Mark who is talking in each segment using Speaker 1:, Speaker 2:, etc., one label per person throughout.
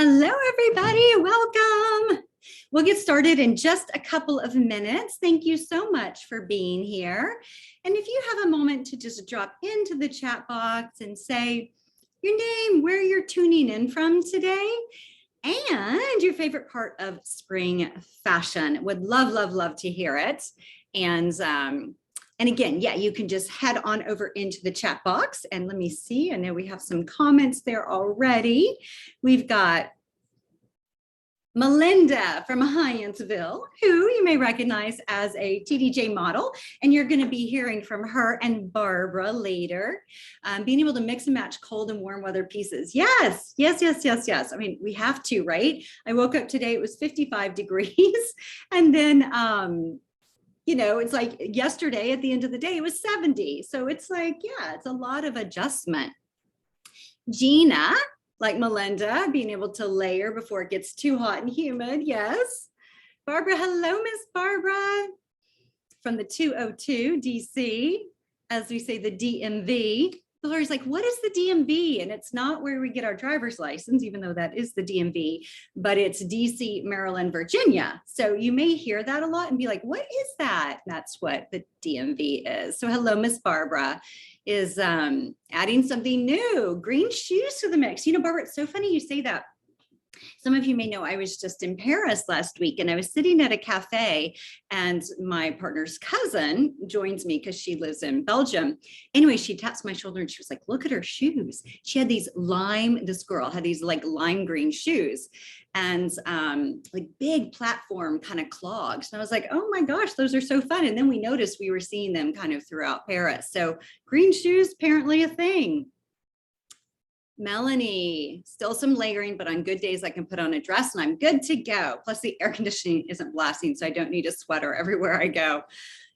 Speaker 1: Hello, everybody. Welcome. We'll get started in just a couple of minutes. Thank you so much for being here. And if you have a moment to just drop into the chat box and say your name, where you're tuning in from today, and your favorite part of spring fashion. Would love to hear it. And again, yeah, you can just head on over into the chat box and let me see. I know we have some comments there already. We've got Melinda from Hyattsville, who you may recognize as a TDJ model, and you're going to be hearing from her and Barbara later. Being able to mix and match cold and warm weather pieces. Yes. I mean, we have to, right? I woke up today, it was 55 degrees. And then, you know, it's like yesterday at the end of the day, it was 70. So it's like, yeah, it's a lot of adjustment. Gina, like Melinda, being able to layer before it gets too hot and humid. Yes. Barbara, hello, Miss Barbara from the 202 DC, as we say, the DMV. Laura's like, what is the DMV? And it's not where we get our driver's license, even though that is the DMV, but it's DC, Maryland, Virginia. So you may hear that a lot and be like, what is that? That's what the DMV is. So hello, Miss Barbara is adding something new, green shoes to the mix. You know, Barbara, it's so funny you say that. Some of you may know I was just in Paris last week and I was sitting at a cafe and my partner's cousin joins me because she lives in Belgium. Anyway, she taps my shoulder and she was like, look at her shoes. She had these this girl had these like lime green shoes and like big platform kind of clogs. And I was like, oh my gosh, those are so fun. And then we noticed we were seeing them kind of throughout Paris. So green shoes, apparently a thing. Melanie, still some layering, but on good days I can put on a dress and I'm good to go. Plus the air conditioning isn't blasting, so I don't need a sweater everywhere I go.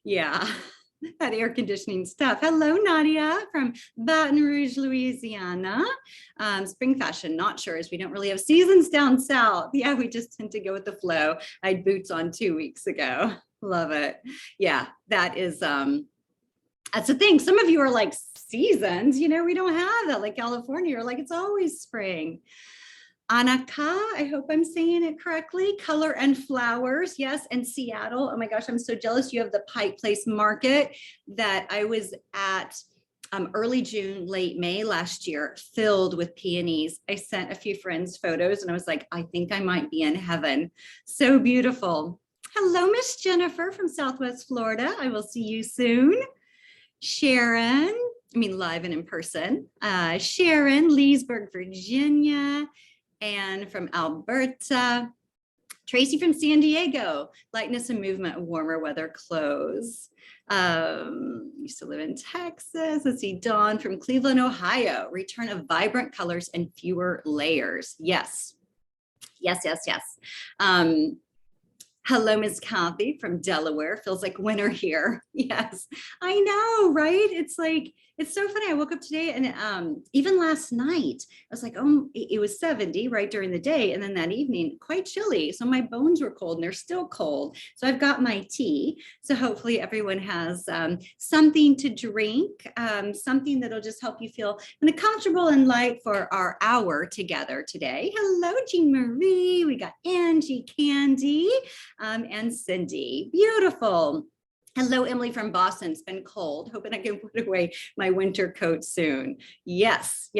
Speaker 1: Yeah, that air conditioning stuff. Hello, Nadia from Baton Rouge, Louisiana. Spring fashion, not sure, as we don't really have seasons down south. Yeah, we just tend to go with the flow. I had boots on 2 weeks ago. Love it. Yeah, that is, that's the thing. Some of you are like, seasons, you know, we don't have that, like California, or like it's always spring. Anaka, I hope I'm saying it correctly. Color and Flowers, yes, and Seattle. Oh my gosh, I'm so jealous. You have the Pike Place Market that I was at early June, late May last year, filled with peonies. I sent a few friends photos and I was like, I think I might be in heaven. So beautiful. Hello, Miss Jennifer from Southwest Florida. I will see you soon. Sharon, I mean, live and in person. Sharon, Leesburg, Virginia, and from Alberta. Tracy from San Diego, lightness and movement, warmer weather clothes. Used to live in Texas. Let's see, Dawn from Cleveland, Ohio. Return of vibrant colors and fewer layers. Yes. Hello, Ms. Kathy from Delaware. Feels like winter here. Yes, I know, right? It's like, it's so funny. I woke up today and even last night, I was like, oh, it was 70, right, during the day. And then that evening, quite chilly. So my bones were cold and they're still cold. So I've got my tea. So hopefully everyone has something to drink, something that'll just help you feel kind of comfortable and light for our hour together today. Hello, Jean Marie. We got Angie, Candy, and Cindy. Beautiful. Hello, Emily from Boston. It's been cold. Hoping I can put away my winter coat soon. Yes.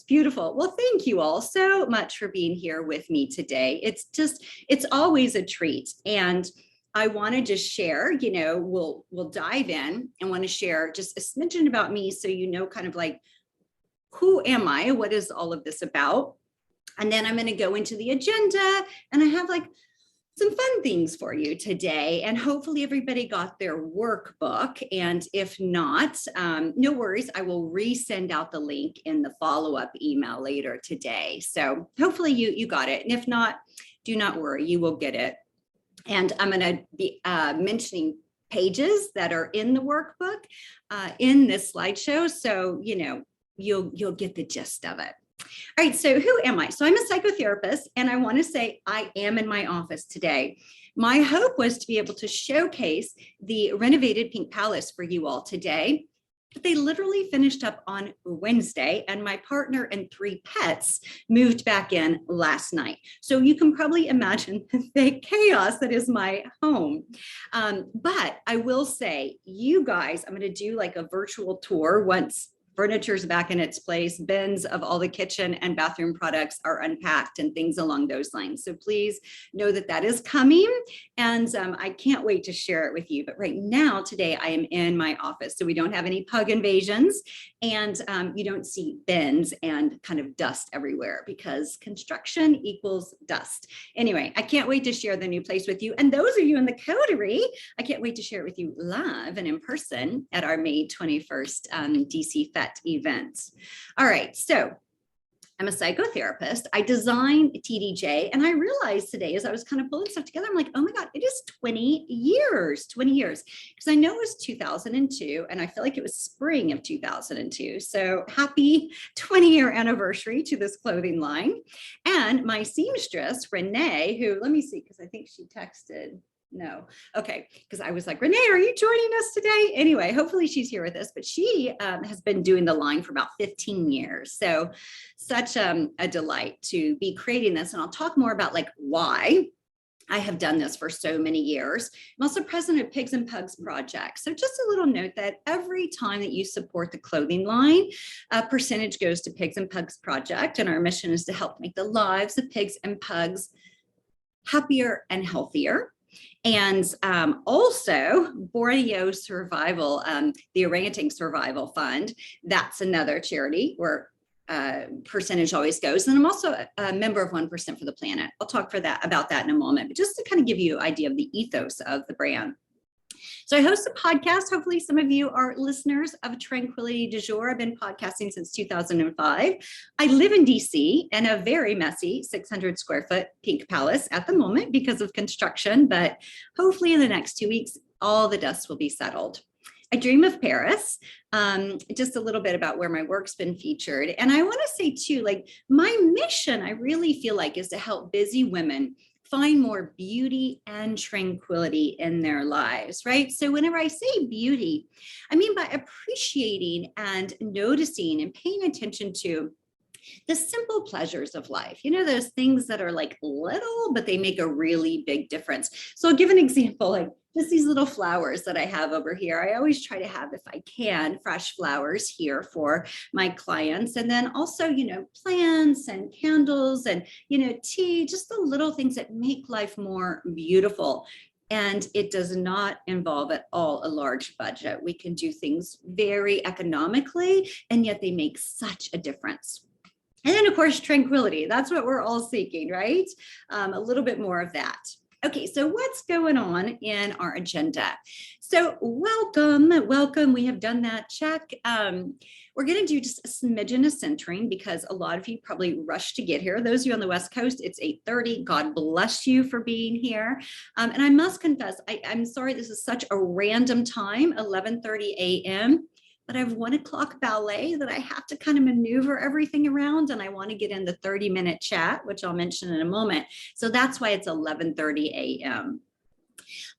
Speaker 1: Beautiful. Well, thank you all so much for being here with me today. It's always a treat. And I want to just share, you know, we'll dive in and want to share just a smidgen about me so you know kind of like, who am I? What is all of this about? And then I'm going to go into the agenda and I have like some fun things for you today, and hopefully everybody got their workbook. And if not, no worries, I will resend out the link in the follow-up email later today. So hopefully you got it. And if not, do not worry, you will get it. And I'm gonna be mentioning pages that are in the workbook in this slideshow. So, you know, you'll get the gist of it. All right, so who am I? So I'm a psychotherapist, and I want to say I am in my office today. My hope was to be able to showcase the renovated Pink Palace for you all today. But they literally finished up on Wednesday, and my partner and 3 pets moved back in last night. So you can probably imagine the chaos that is my home. But I will say, you guys, I'm going to do like a virtual tour once furniture's back in its place, bins of all the kitchen and bathroom products are unpacked and things along those lines. So please know that that is coming, and I can't wait to share it with you. But right now, today, I am in my office, so we don't have any pug invasions, and you don't see bins and kind of dust everywhere, because construction equals dust. Anyway, I can't wait to share the new place with you. And those of you in the coterie, I can't wait to share it with you live and in person at our May 21st DC Fest event. All right, so I'm a psychotherapist. I design TDJ, and I realized today, as I was kind of pulling stuff together, I'm like, oh my God, it is 20 years, because I know it was 2002, and I feel like it was spring of 2002. So happy 20-year anniversary to this clothing line. And my seamstress, Renee, who, let me see, because I think she texted. No. Okay. Because I was like, Renee, are you joining us today? Anyway, hopefully she's here with us, but she has been doing the line for about 15 years. So such a delight to be creating this. And I'll talk more about like why I have done this for so many years. I'm also president of Pigs and Pugs Project. So just a little note that every time that you support the clothing line, a percentage goes to Pigs and Pugs Project. And our mission is to help make the lives of pigs and pugs happier and healthier. And also Borneo Survival, the Orangutan Survival Fund, that's another charity where percentage always goes. And I'm also a member of 1% for the Planet. I'll talk about that in a moment, but just to kind of give you an idea of the ethos of the brand. So I host a podcast. Hopefully some of you are listeners of Tranquility du Jour. I've been podcasting since 2005. I live in DC in a very messy 600 square foot pink palace at the moment because of construction, but hopefully in the next 2 weeks, all the dust will be settled. I dream of Paris. Just a little bit about where my work's been featured. And I want to say too, like my mission, I really feel like, is to help busy women find more beauty and tranquility in their lives, right? So whenever I say beauty, I mean by appreciating and noticing and paying attention to the simple pleasures of life, you know, those things that are like little, but they make a really big difference. So I'll give an example, like just these little flowers that I have over here. I always try to have, if I can, fresh flowers here for my clients. And then also, you know, plants and candles and, you know, tea, just the little things that make life more beautiful. And it does not involve at all a large budget. We can do things very economically, and yet they make such a difference. And then, of course, tranquility. That's what we're all seeking, right? A little bit more of that. Okay, so what's going on in our agenda? So welcome. We have done that, check. We're going to do just a smidgen of centering because a lot of you probably rushed to get here. Those of you on the West Coast, it's 8:30. God bless you for being here. And I must confess, I'm sorry, this is such a random time, 11:30 a.m., but I have 1 o'clock ballet that I have to kind of maneuver everything around, and I want to get in the 30-minute chat, which I'll mention in a moment. So that's why it's 11:30 a.m.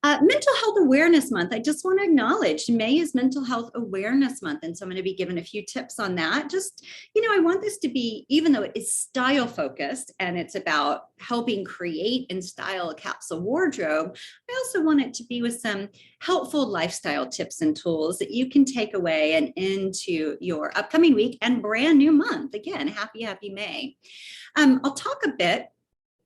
Speaker 1: Mental Health Awareness Month. I just want to acknowledge May is Mental Health Awareness Month. And so I'm going to be giving a few tips on that. Just, you know, I want this to be, even though it is style focused and it's about helping create and style a capsule wardrobe, I also want it to be with some helpful lifestyle tips and tools that you can take away and into your upcoming week and brand new month. Again, happy May. I'll talk a bit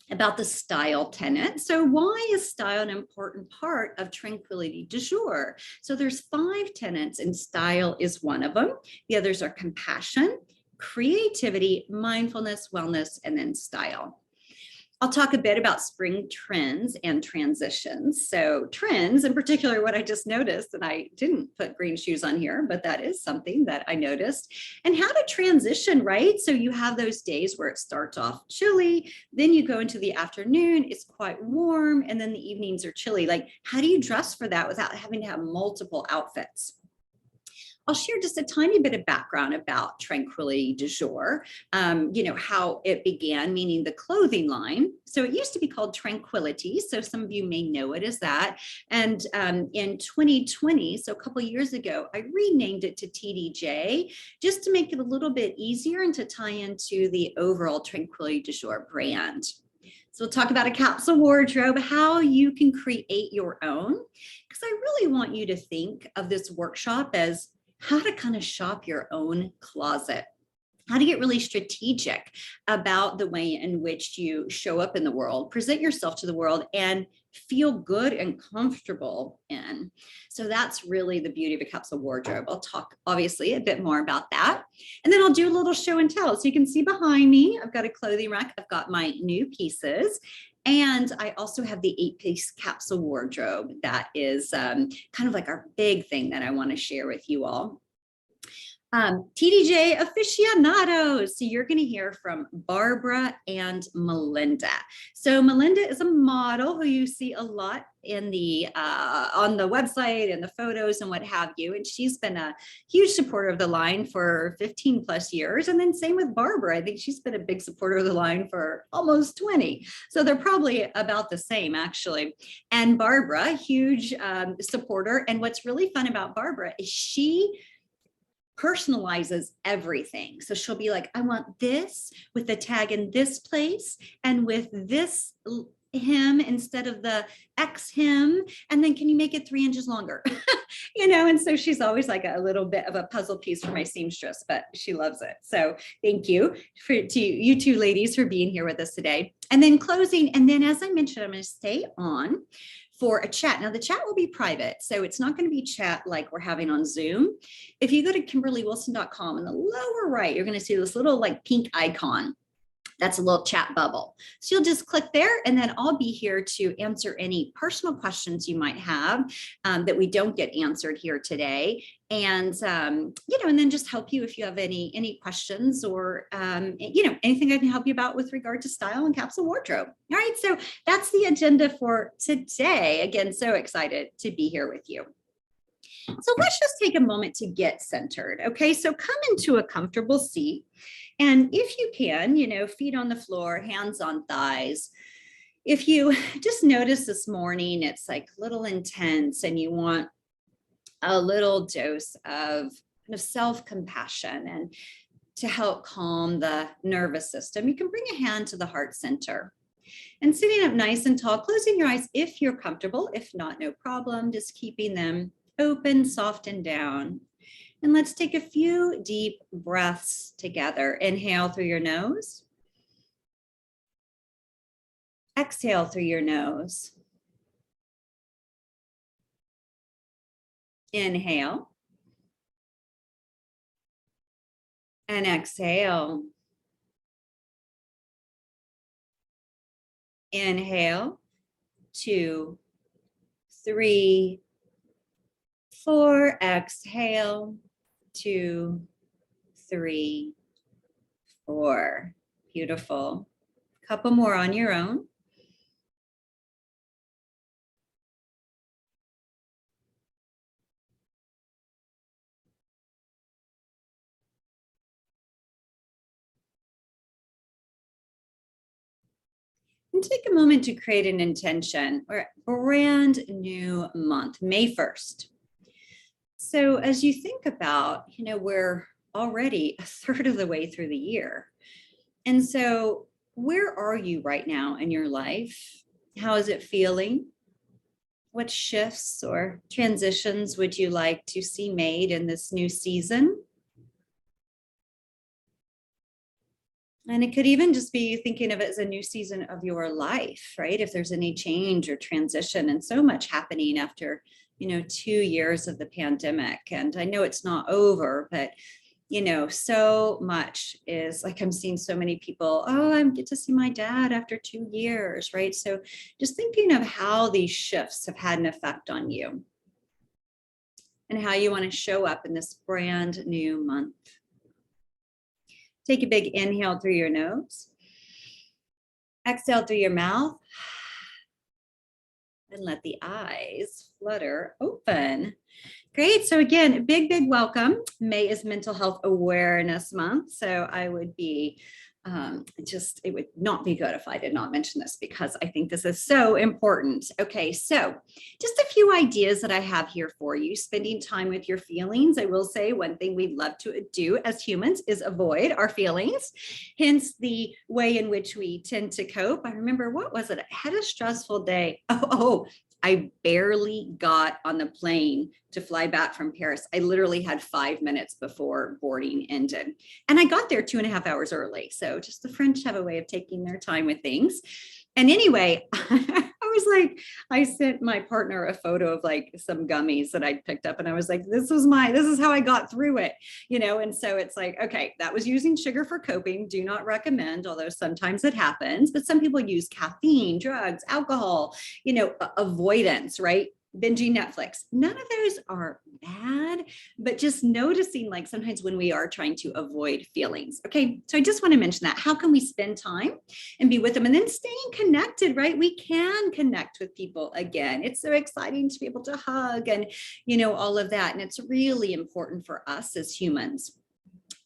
Speaker 1: about the style tenet. So why is style an important part of Tranquility du Jour? So there's 5 tenets, and style is one of them. The others are compassion, creativity, mindfulness, wellness, and then style. I'll talk a bit about spring trends and transitions. So trends, in particular, what I just noticed, and I didn't put green shoes on here, but that is something that I noticed, and how to transition, right? So you have those days where it starts off chilly, then you go into the afternoon, it's quite warm, and then the evenings are chilly. Like, how do you dress for that without having to have multiple outfits? I'll share just a tiny bit of background about Tranquility du Jour, how it began, meaning the clothing line. So it used to be called Tranquility. So some of you may know it as that. And in 2020, so a couple of years ago, I renamed it to TDJ just to make it a little bit easier and to tie into the overall Tranquility du Jour brand. So we'll talk about a capsule wardrobe, how you can create your own, because I really want you to think of this workshop as how to kind of shop your own closet, how to get really strategic about the way in which you show up in the world, present yourself to the world, and feel good and comfortable in. So that's really the beauty of a capsule wardrobe. I'll talk obviously a bit more about that. And then I'll do a little show and tell. So you can see behind me, I've got a clothing rack. I've got my new pieces. And I also have the 8-piece capsule wardrobe. That is kind of like our big thing that I want to share with you all. TDJ aficionados. So you're going to hear from Barbara and Melinda. So Melinda is a model who you see a lot in the on the website and the photos and what have you. And she's been a huge supporter of the line for 15 plus years. And then same with Barbara. I think she's been a big supporter of the line for almost 20. So they're probably about the same actually. And Barbara, huge supporter. And what's really fun about Barbara is she personalizes everything. So she'll be like, I want this with the tag in this place and with this hem instead of the X hem. And then can you make it 3 inches longer? And so she's always like a little bit of a puzzle piece for my seamstress, but she loves it. So thank you to you two ladies for being here with us today. And then closing. And then as I mentioned, I'm going to stay on for a chat. Now the chat will be private, so it's not going to be chat like we're having on Zoom. If you go to KimberlyWilson.com in the lower right, you're going to see this little like pink icon. That's a little chat bubble. So you'll just click there and then I'll be here to answer any personal questions you might have that we don't get answered here today. And, and then just help you if you have any questions or, anything I can help you about with regard to style and capsule wardrobe. All right, so that's the agenda for today. Again, so excited to be here with you. So let's just take a moment to get centered. Okay, so come into a comfortable seat. And if you can, feet on the floor, hands on thighs. If you just notice this morning, it's like a little intense and you want a little dose of kind of self-compassion and to help calm the nervous system, you can bring a hand to the heart center. And sitting up nice and tall, closing your eyes if you're comfortable. If not, no problem, just keeping them open, soft, and down. And let's take a few deep breaths together. Inhale through your nose. Exhale through your nose. Inhale. And exhale. Inhale. 2, 3, 4. Exhale. 2, 3, 4. Beautiful. Couple more on your own. And take a moment to create an intention or a brand new month, May 1st. So as you think about, we're already a third of the way through the year. And so where are you right now in your life? How is it feeling? What shifts or transitions would you like to see made in this new season? And it could even just be thinking of it as a new season of your life, right? If there's any change or transition, and so much happening after, 2 years of the pandemic. And I know it's not over, but, so much is like, I'm seeing so many people, I get to see my dad after 2 years, right? So just thinking of how these shifts have had an effect on you and how you want to show up in this brand new month. Take a big inhale through your nose. Exhale through your mouth. And let the eyes flutter open. Great. So again, big welcome. May is Mental Health Awareness Month. So I would be it would not be good if I did not mention this because I think this is so important. Okay, so just a few ideas that I have here for you. Spending time with your feelings. I will say one thing we love to do as humans is avoid our feelings, hence the way in which we tend to cope. I remember, what was it? I had a stressful day. I barely got on the plane to fly back from Paris. I literally had 5 minutes before boarding ended. And I got there 2.5 hours early. So just the French have a way of taking their time with things. And anyway, I sent my partner a photo of like some gummies that I picked up. And I was like, this is how I got through it, And so it's like, okay, that was using sugar for coping. Do not recommend, although sometimes it happens, but some people use caffeine, drugs, alcohol, avoidance, right? Binging Netflix. None of those are bad, but just noticing like sometimes when we are trying to avoid feelings. Okay, so I just want to mention that. How can we spend time and be with them and then staying connected, right? We can connect with people again. It's so exciting to be able to hug and, all of that. And it's really important for us as humans.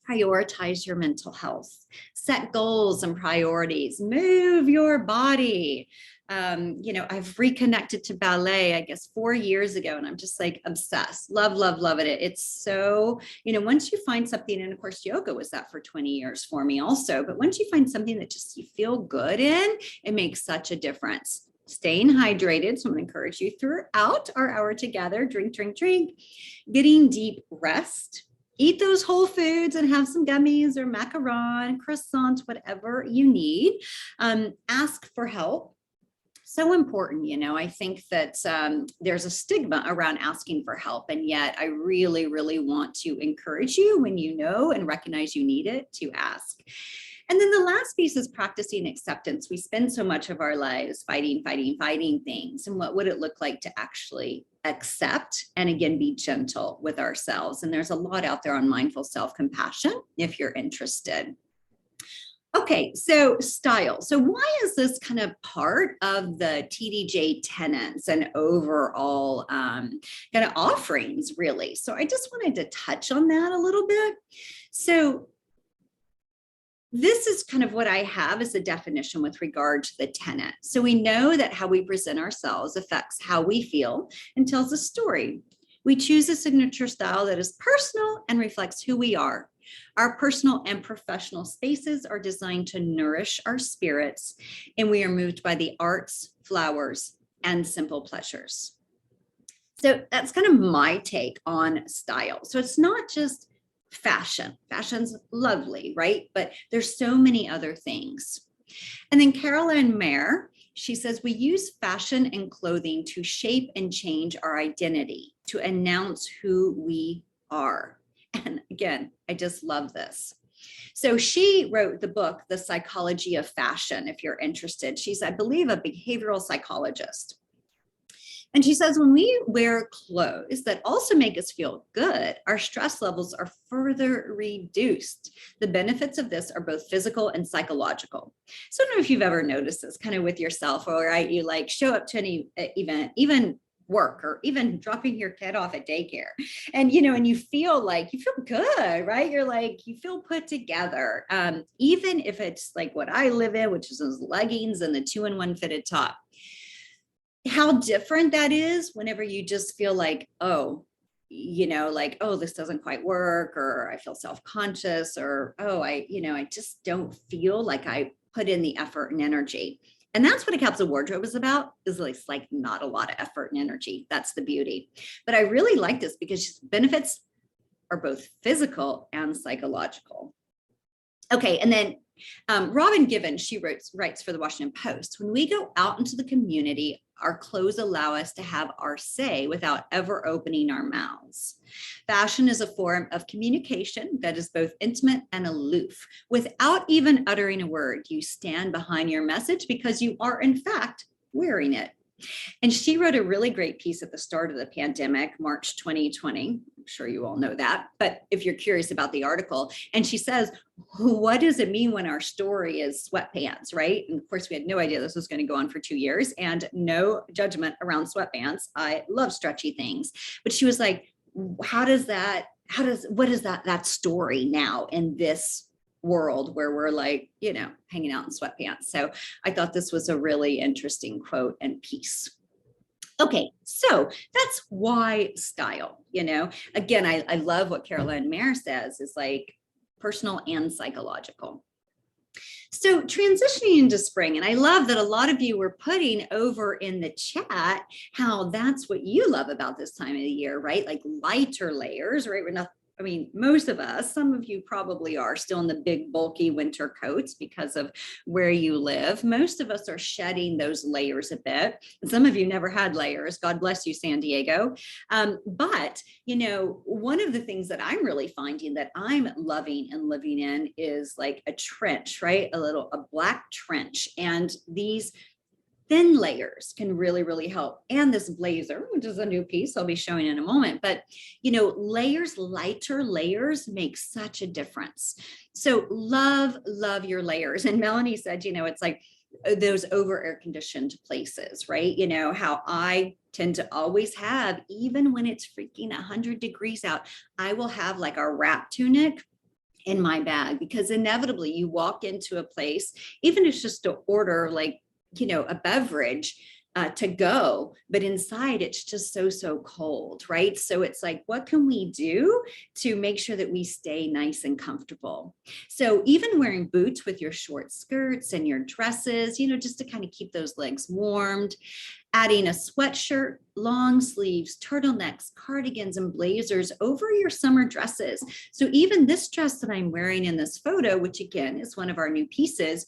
Speaker 1: Prioritize your mental health, set goals and priorities, move your body. I've reconnected to ballet, I guess 4 years ago, and I'm just like obsessed, love it. It's so, once you find something, and of course, yoga was that for 20 years for me also, but once you find something that just you feel good in, it makes such a difference. Staying hydrated. So I'm going to encourage you throughout our hour together, drink, getting deep rest. Eat those whole foods and have some gummies or macaron, croissant, whatever you need. Ask for help. So important, I think that there's a stigma around asking for help. And yet I really want to encourage you when you know and recognize you need it to ask. And then the last piece is practicing acceptance. We spend so much of our lives fighting things. And what would it look like to actually accept and again, be gentle with ourselves? And there's a lot out there on mindful self-compassion if you're interested. Okay, so style. So why is this kind of part of the TDJ tenets and overall kind of offerings, really? So I just wanted to touch on that a little bit. So this is kind of what I have as a definition with regard to the tenet. So we know that how we present ourselves affects how we feel and tells a story. We choose a signature style that is personal and reflects who we are. Our personal and professional spaces are designed to nourish our spirits, and we are moved by the arts, flowers, and simple pleasures. So that's kind of my take on style. So it's not just fashion. Fashion's lovely, right? But there's so many other things. And then Caroline Mayer, she says, we use fashion and clothing to shape and change our identity, to announce who we are. And again, I just love this. So she wrote the book, The Psychology of Fashion, if you're interested. She's, I believe, a behavioral psychologist. And she says, when we wear clothes that also make us feel good, our stress levels are further reduced. The benefits of this are both physical and psychological. So I don't know if you've ever noticed this kind of with yourself, or right, you like show up to any event, even work, or even dropping your kid off at daycare. And, and you feel good, right? You're like, you feel put together. Even if it's like what I live in, which is those leggings and the 2-in-1 fitted top. How different that is whenever you just feel like, this doesn't quite work, or I feel self-conscious, or, I just don't feel like I put in the effort and energy. And that's what a capsule wardrobe is about, is like not a lot of effort and energy. That's the beauty. But I really like this because benefits are both physical and psychological. Okay, and then Robin Gibbons, she writes for the Washington Post. When we go out into the community, our clothes allow us to have our say without ever opening our mouths. Fashion is a form of communication that is both intimate and aloof. Without even uttering a word, you stand behind your message because you are, in fact, wearing it. And she wrote a really great piece at the start of the pandemic, March 2020. I'm sure you all know that, but if you're curious about the article, and she says, what does it mean when our story is sweatpants, right? And of course, we had no idea this was going to go on for 2 years, and no judgment around sweatpants. I love stretchy things. But she was like, what is that story now in this world where we're like, hanging out in sweatpants? So I thought this was a really interesting quote and piece. Okay, so that's why style, again, I love what Caroline Mayer says is like personal and psychological. So transitioning into spring, and I love that a lot of you were putting over in the chat how that's what you love about this time of the year, right? Like lighter layers, right? We're not, most of us, some of you probably are still in the big bulky winter coats because of where you live. Most of us are shedding those layers a bit. And some of you never had layers. God bless you, San Diego. But, one of the things that I'm really finding that I'm loving and living in is like a trench, right? A black trench. And these thin layers can really, really help. And this blazer, which is a new piece I'll be showing in a moment, but lighter layers make such a difference. So love your layers. And Melanie said, it's like those over air conditioned places, right? How I tend to always have, even when it's freaking 100 degrees out, I will have like a wrap tunic in my bag, because inevitably you walk into a place, even if it's just to order like, a beverage to go, but inside it's just so cold, right? So it's like, what can we do to make sure that we stay nice and comfortable? So even wearing boots with your short skirts and your dresses, just to kind of keep those legs warmed, adding a sweatshirt, long sleeves, turtlenecks, cardigans, and blazers over your summer dresses. So even this dress that I'm wearing in this photo, which again is one of our new pieces,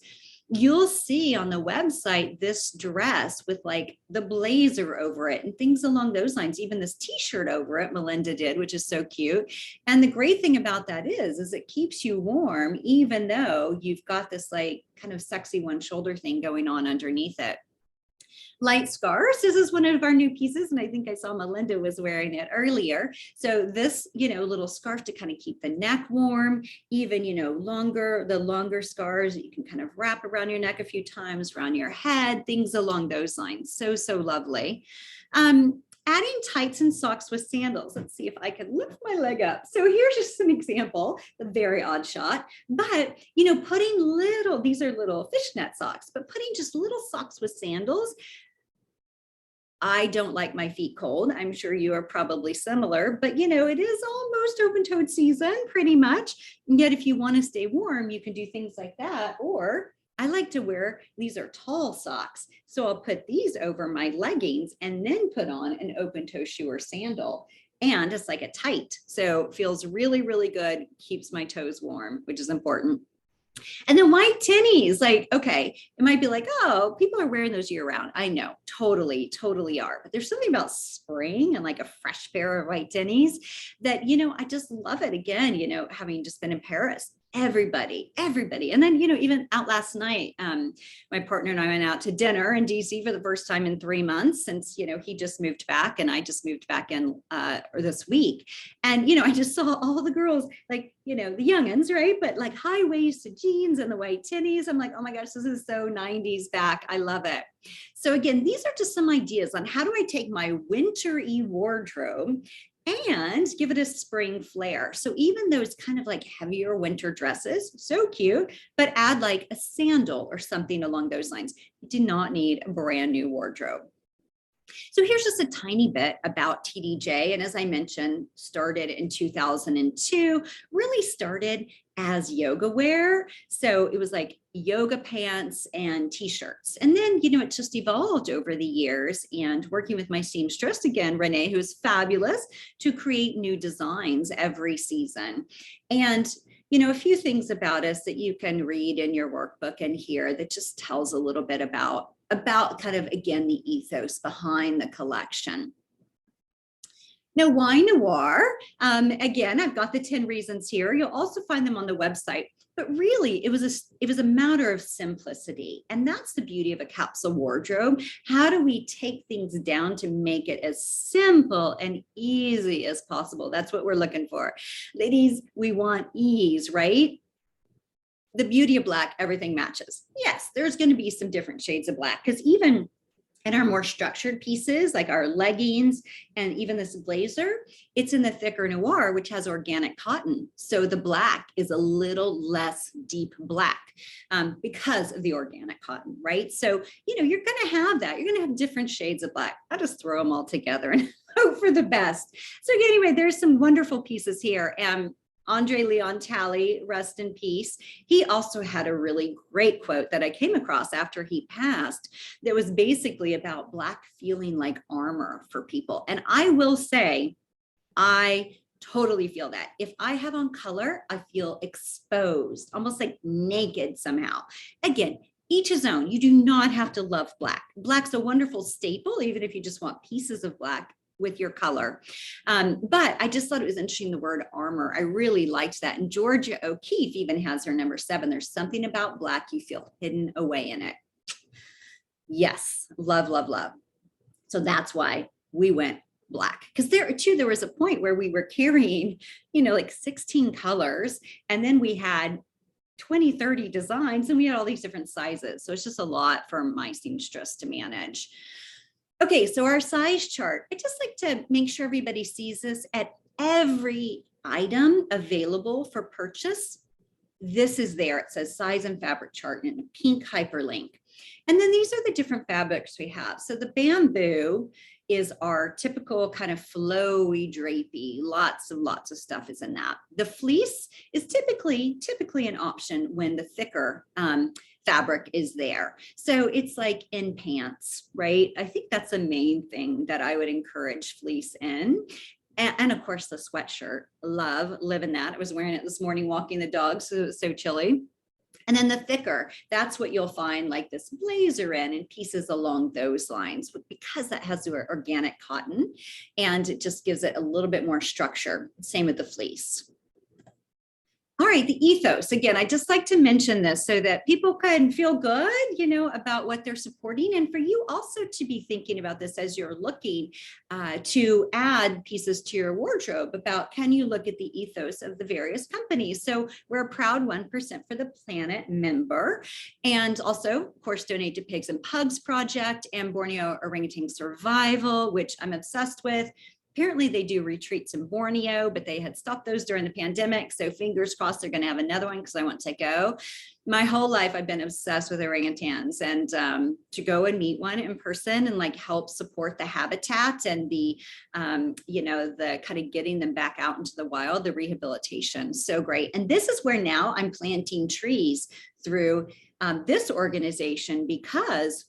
Speaker 1: you'll see on the website this dress with like the blazer over it and things along those lines, even this t-shirt over it Melinda did, which is so cute. And the great thing about that is it keeps you warm, even though you've got this like kind of sexy one shoulder thing going on underneath it. Light scarves. This is one of our new pieces, and I think I saw Melinda was wearing it earlier. So this, little scarf to kind of keep the neck warm, even, the longer scarves you can kind of wrap around your neck a few times, around your head, things along those lines. So lovely. Adding tights and socks with sandals. Let's see if I can lift my leg up. So here's just an example, a very odd shot, but, putting these are little fishnet socks, but putting just little socks with sandals. I don't like my feet cold. I'm sure you are probably similar, but it is almost open-toed season pretty much. And yet if you want to stay warm, you can do things like that. Or I like to wear, these are tall socks. So I'll put these over my leggings and then put on an open-toe shoe or sandal. And it's like a tight. So it feels really, really good, keeps my toes warm, which is important. And then white tinnies, like, okay, it might be like, oh, people are wearing those year round. I know, totally are. But there's something about spring and like a fresh pair of white tinnies that, I just love it. Again, having just been in Paris, everybody. And then, even out last night, my partner and I went out to dinner in DC for the first time in 3 months since, he just moved back and I just moved back in this week. And, I just saw all the girls, like, the youngins, right? But like high-waisted jeans and the white tinnies. I'm like, oh my gosh, this is so 90s back. I love it. So again, these are just some ideas on how do I take my wintry wardrobe and give it a spring flair. So even those kind of like heavier winter dresses, so cute, but add like a sandal or something along those lines. You do not need a brand new wardrobe. So here's just a tiny bit about TDJ. And as I mentioned, started in 2002, really started as yoga wear. So it was like yoga pants and t-shirts. And then, it just evolved over the years, and working with my seamstress, again, Renee, who's fabulous, to create new designs every season. And a few things about us that you can read in your workbook and here that just tells a little bit about kind of, again, the ethos behind the collection. Now, why noir? Again, I've got the 10 reasons here. You'll also find them on the website. But really, it was a matter of simplicity. And that's the beauty of a capsule wardrobe. How do we take things down to make it as simple and easy as possible? That's what we're looking for. Ladies, we want ease, right? The beauty of black, everything matches. Yes, there's going to be some different shades of black, because even And our more structured pieces, like our leggings and even this blazer, it's in the thicker noir, which has organic cotton. So the black is a little less deep black because of the organic cotton, right? So, you're going to have that. You're going to have different shades of black. I just throw them all together and hope for the best. So anyway, there's some wonderful pieces here. And Andre Leon Talley, rest in peace. He also had a really great quote that I came across after he passed that was basically about black feeling like armor for people. And I will say, I totally feel that. If I have on color, I feel exposed, almost like naked somehow. Again, each his own. You do not have to love black. Black's a wonderful staple, even if you just want pieces of black with your color. But I just thought it was interesting, the word armor. I really liked that. And Georgia O'Keeffe even has her number 7. There's something about black you feel hidden away in it. Yes, love, love, love. So that's why we went black. Because there was a point where we were carrying, like 16 colors, and then we had 20, 30 designs, and we had all these different sizes. So it's just a lot for my seamstress to manage. Okay, so our size chart, I just like to make sure everybody sees this at every item available for purchase. This is there. It says size and fabric chart in a pink hyperlink. And then these are the different fabrics we have. So the bamboo is our typical kind of flowy, drapey, lots and lots of stuff is in that. The fleece is typically an option when the thicker fabric is there. So it's like in pants, right? I think that's the main thing that I would encourage fleece in. And of course the sweatshirt, live in that. I was wearing it this morning, walking the dog, so it was so chilly. And then the thicker, that's what you'll find like this blazer in and pieces along those lines, because that has the organic cotton and it just gives it a little bit more structure. Same with the fleece. All right, the ethos. Again, I just like to mention this so that people can feel good, about what they're supporting. And for you also to be thinking about this as you're looking to add pieces to your wardrobe about, can you look at the ethos of the various companies? So we're a proud 1% for the Planet member. And also, of course, donate to Pigs and Pugs Project and Borneo Orangutan Survival, which I'm obsessed with. Apparently they do retreats in Borneo, but they had stopped those during the pandemic. So fingers crossed they're going to have another one because I want to go. My whole life I've been obsessed with orangutans, and to go and meet one in person and like help support the habitat and the, the kind of getting them back out into the wild, the rehabilitation, so great. And this is where now I'm planting trees through this organization because,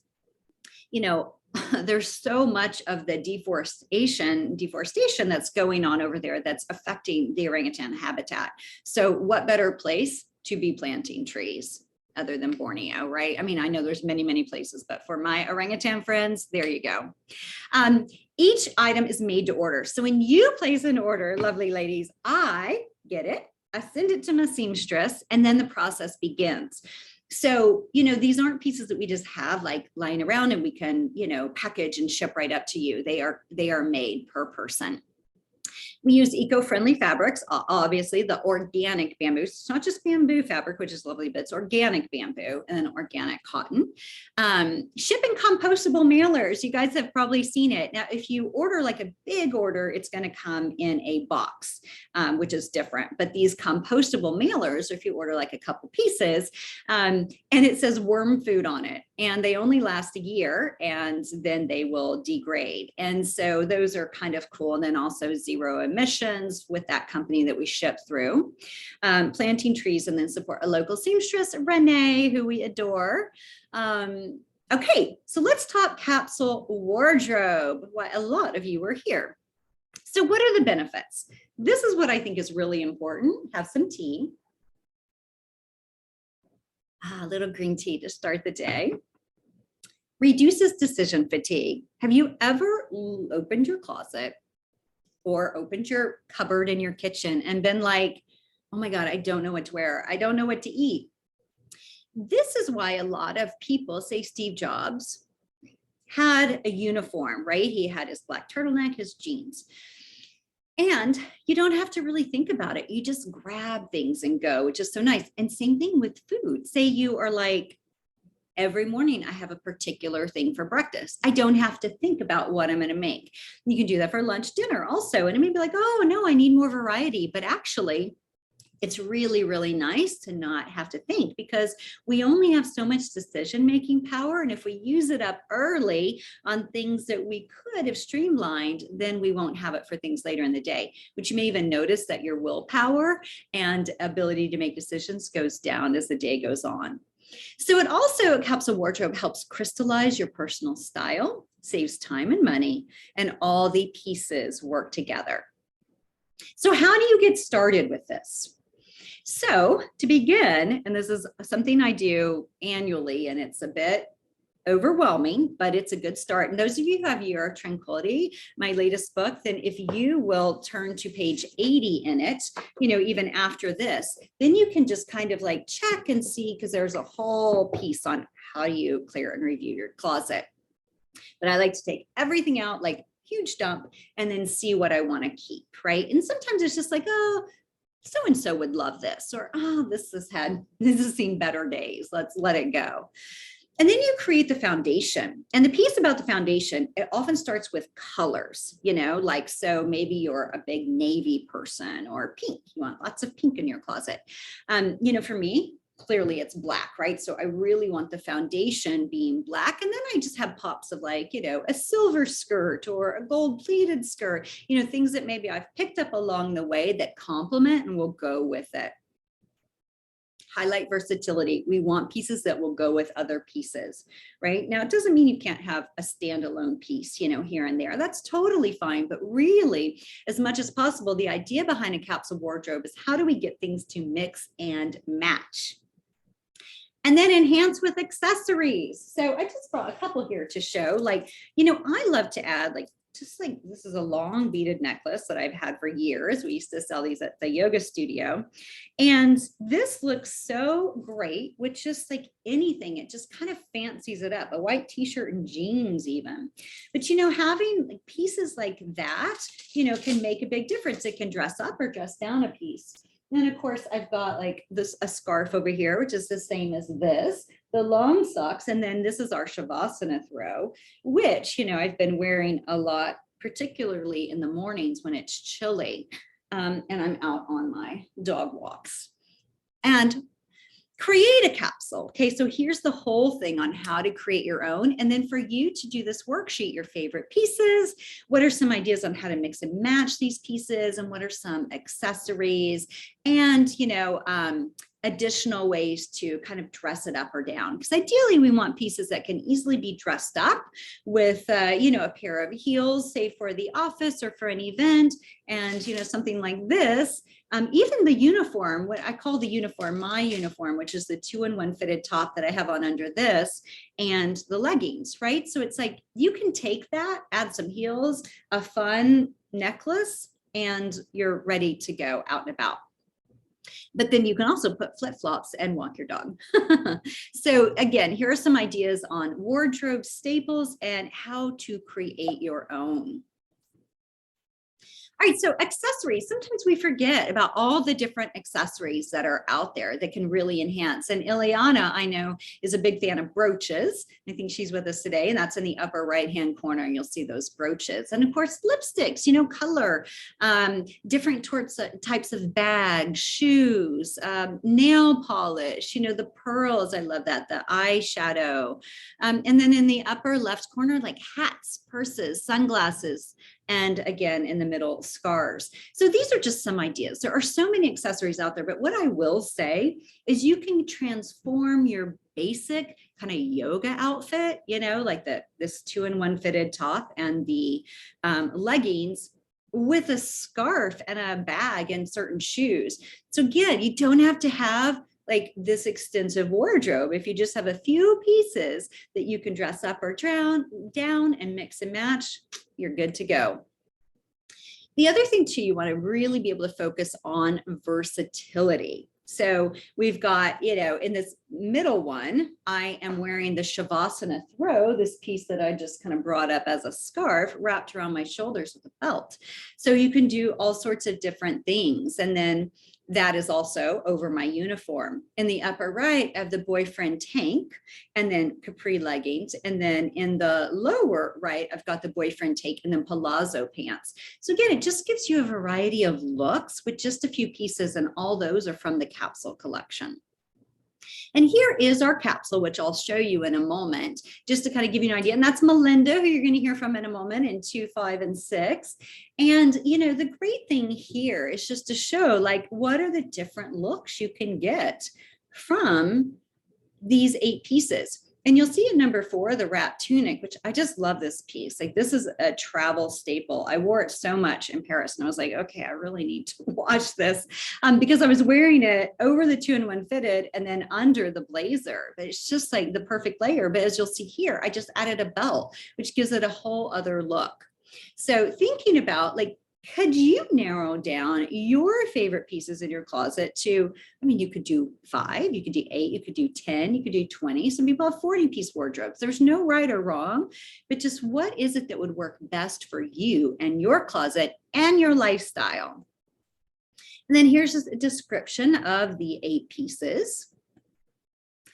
Speaker 1: there's so much of the deforestation that's going on over there that's affecting the orangutan habitat. So what better place to be planting trees other than Borneo, right? I mean, I know there's many, many places, but for my orangutan friends, there you go. Each item is made to order. So when you place an order, lovely ladies, I get it, I send it to my seamstress, and then the process begins. So, these aren't pieces that we just have like lying around and we can, package and ship right up to you. They are made per person. We use eco-friendly fabrics, obviously the organic bamboo. It's not just bamboo fabric, which is lovely, but it's organic bamboo and then organic cotton. Shipping compostable mailers. You guys have probably seen it. Now, if you order like a big order, it's going to come in a box, which is different. But these compostable mailers, if you order like a couple pieces, and it says worm food on it, and they only last a year and then they will degrade. And so those are kind of cool. And then also zero emissions with that company that we ship through. Planting trees and then support a local seamstress, Renee, who we adore. Okay, so let's talk capsule wardrobe. Why a lot of you are here. So what are the benefits? This is what I think is really important. Have some tea. A little green tea to start the day. Reduces decision fatigue. Have you ever opened your closet or opened your cupboard in your kitchen and been like, oh my God, I don't know what to wear. I don't know what to eat. This is why a lot of people say Steve Jobs had a uniform, right? He had his black turtleneck, his jeans. And you don't have to really think about it. You just grab things and go, which is so nice. And same thing with food. Say you are like, every morning I have a particular thing for breakfast. I don't have to think about what I'm going to make. You can do that for lunch, dinner also. And it may be like, oh no, I need more variety. But actually, it's really, really nice to not have to think, because we only have so much decision-making power. And if we use it up early on things that we could have streamlined, then we won't have it for things later in the day, which you may even notice that your willpower and ability to make decisions goes down as the day goes on. So it also, Capsule Wardrobe helps crystallize your personal style, saves time and money, and all the pieces work together. So how do you get started with this? So to begin, and this is something I do annually, and it's a bit overwhelming, but it's a good start. And those of you who have your Tranquility, my latest book, then if you will turn to page 80 in it, even after this, then you can just kind of like check and see, because there's a whole piece on how you clear and review your closet. But I like to take everything out, like huge dump, and then see what I want to keep, right? And sometimes it's just like, oh, so-and-so would love this, or, oh, this has seen better days. Let's let it go. And then you create the foundation. And the piece about the foundation, it often starts with colors, like, so maybe you're a big navy person, or pink, you want lots of pink in your closet. For me, clearly it's black, right? So I really want the foundation being black. And then I just have pops of like, a silver skirt or a gold pleated skirt, things that maybe I've picked up along the way that complement and will go with it. Highlight versatility. We want pieces that will go with other pieces, right? Now, it doesn't mean you can't have a standalone piece, here and there. That's totally fine. But really, as much as possible, the idea behind a capsule wardrobe is how do we get things to mix and match? And then enhance with accessories. So I just brought a couple here to show, like, I love to add this is a long beaded necklace that I've had for years. We used to sell these at the yoga studio. And this looks so great with just like anything. It just kind of fancies it up, a white t-shirt and jeans even. But, having like pieces like that, can make a big difference. It can dress up or dress down a piece. And then of course I've got like a scarf over here, which is the same as this, the long socks. And then this is our Shavasana Throw, which, I've been wearing a lot, particularly in the mornings when it's chilly, and I'm out on my dog walks. And create a capsule. Okay, so here's the whole thing on how to create your own. And then for you to do this worksheet, your favorite pieces, what are some ideas on how to mix and match these pieces, and what are some accessories, and, additional ways to kind of dress it up or down. Because ideally we want pieces that can easily be dressed up with, a pair of heels, say for the office or for an event, and, something like this. Even the uniform, what I call the uniform, my uniform, which is the 2-in-1 fitted top that I have on under this, and the leggings, right? So it's like, you can take that, add some heels, a fun necklace, and you're ready to go out and about. But then you can also put flip-flops and walk your dog. So again, here are some ideas on wardrobe staples and how to create your own. All right, so accessories. Sometimes we forget about all the different accessories that are out there that can really enhance. And Ileana, I know, is a big fan of brooches. I think she's with us today, and that's in the upper right-hand corner, and you'll see those brooches. And of course, lipsticks, color, different types of bags, shoes, nail polish, the pearls, I love that, the eyeshadow. And then in the upper left corner, like hats, purses, sunglasses, and again, in the middle, scarves. So these are just some ideas. There are so many accessories out there, but what I will say is you can transform your basic kind of yoga outfit, like this 2-in-1 fitted top and the leggings, with a scarf and a bag and certain shoes. So again, you don't have to have like this extensive wardrobe. If you just have a few pieces that you can dress up or down and mix and match, you're good to go. The other thing too, you want to really be able to focus on versatility. So we've got, in this middle one, I am wearing the Shavasana Throw, this piece that I just kind of brought up as a scarf wrapped around my shoulders with a belt. So you can do all sorts of different things. And then that is also over my uniform. In the upper right, I have the boyfriend tank and then capri leggings. And then in the lower right, I've got the boyfriend tank and then palazzo pants. So again, it just gives you a variety of looks with just a few pieces, and all those are from the capsule collection. And here is our capsule, which I'll show you in a moment, just to kind of give you an idea. And that's Melinda, who you're going to hear from in a moment, in 2, 5, and 6. And, you know, the great thing here is just to show, like, what are the different looks you can get from these 8 pieces. And you'll see in number 4, the wrap tunic, which I just love this piece. Like, this is a travel staple. I wore it so much in Paris, and I was like, okay, I really need to wash this, because I was wearing it over the 2-in-1 fitted and then under the blazer. But it's just like the perfect layer. But as you'll see here, I just added a belt, which gives it a whole other look. So thinking about, like, could you narrow down your favorite pieces in your closet to, I mean, you could do 5, you could do 8, you could do 10, you could do 20. Some people have 40-piece wardrobes. There's no right or wrong, but just what is it that would work best for you and your closet and your lifestyle? And then here's just a description of the 8 pieces.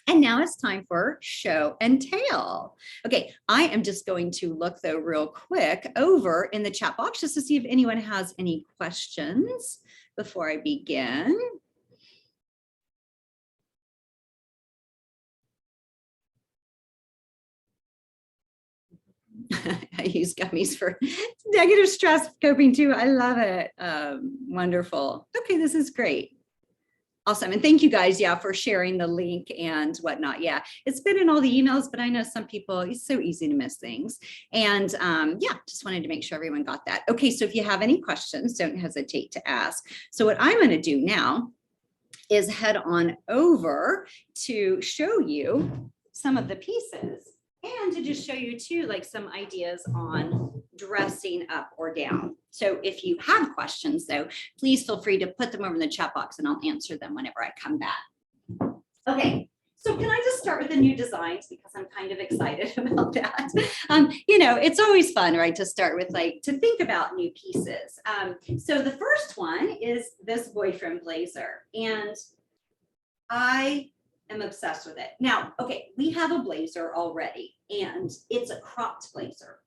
Speaker 1: And now it's time for show and tell. Okay, I am just going to look, though, real quick over in the chat box just to see if anyone has any questions before I begin. I use gummies for negative stress coping too. I love it. Wonderful. Okay, this is great. Awesome. And thank you guys, yeah, for sharing the link and whatnot. Yeah, it's been in all the emails, but I know some people, it's so easy to miss things. And yeah, just wanted to make sure everyone got that. Okay, so if you have any questions, don't hesitate to ask. So what I'm going to do now is head on over to show you some of the pieces, and to just show you too, like, some ideas on dressing up or down. So if you have questions, though, please feel free to put them over in the chat box and I'll answer them whenever I come back. Okay, so can I just start with the new designs, because I'm kind of excited about that. You know, it's always fun, right, to start with, like, to think about new pieces. So the first one is this boyfriend blazer, and I am obsessed with it. Now, okay, we have a blazer already, and it's a cropped blazer.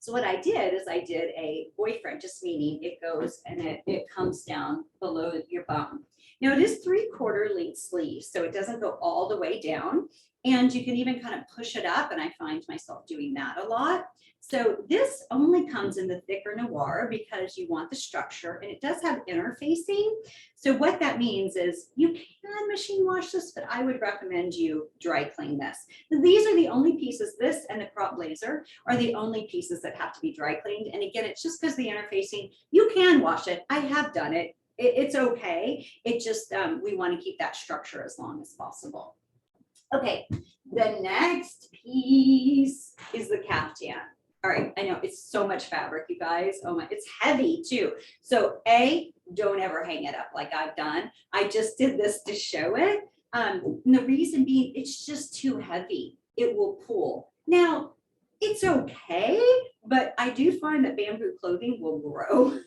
Speaker 1: So what I did is I did a boyfriend, just meaning it goes and it comes down below your bum. Now, it is 3/4 length sleeve, so it doesn't go all the way down, and you can even kind of push it up, and I find myself doing that a lot. So this only comes in the thicker noir because you want the structure, and it does have interfacing. So what that means is you can machine wash this, but I would recommend you dry clean this. These are the only pieces, this and the crop blazer are the only pieces that have to be dry cleaned. And again, it's just because the interfacing, you can wash it. I have done it. It's okay. It just, we want to keep that structure as long as possible. Okay, the next piece is the caftan. All right, I know it's so much fabric, you guys. Oh my, it's heavy too. So don't ever hang it up like I've done. I just did this to show it. And the reason being, it's just too heavy. It will pull. Now, it's okay, but I do find that bamboo clothing will grow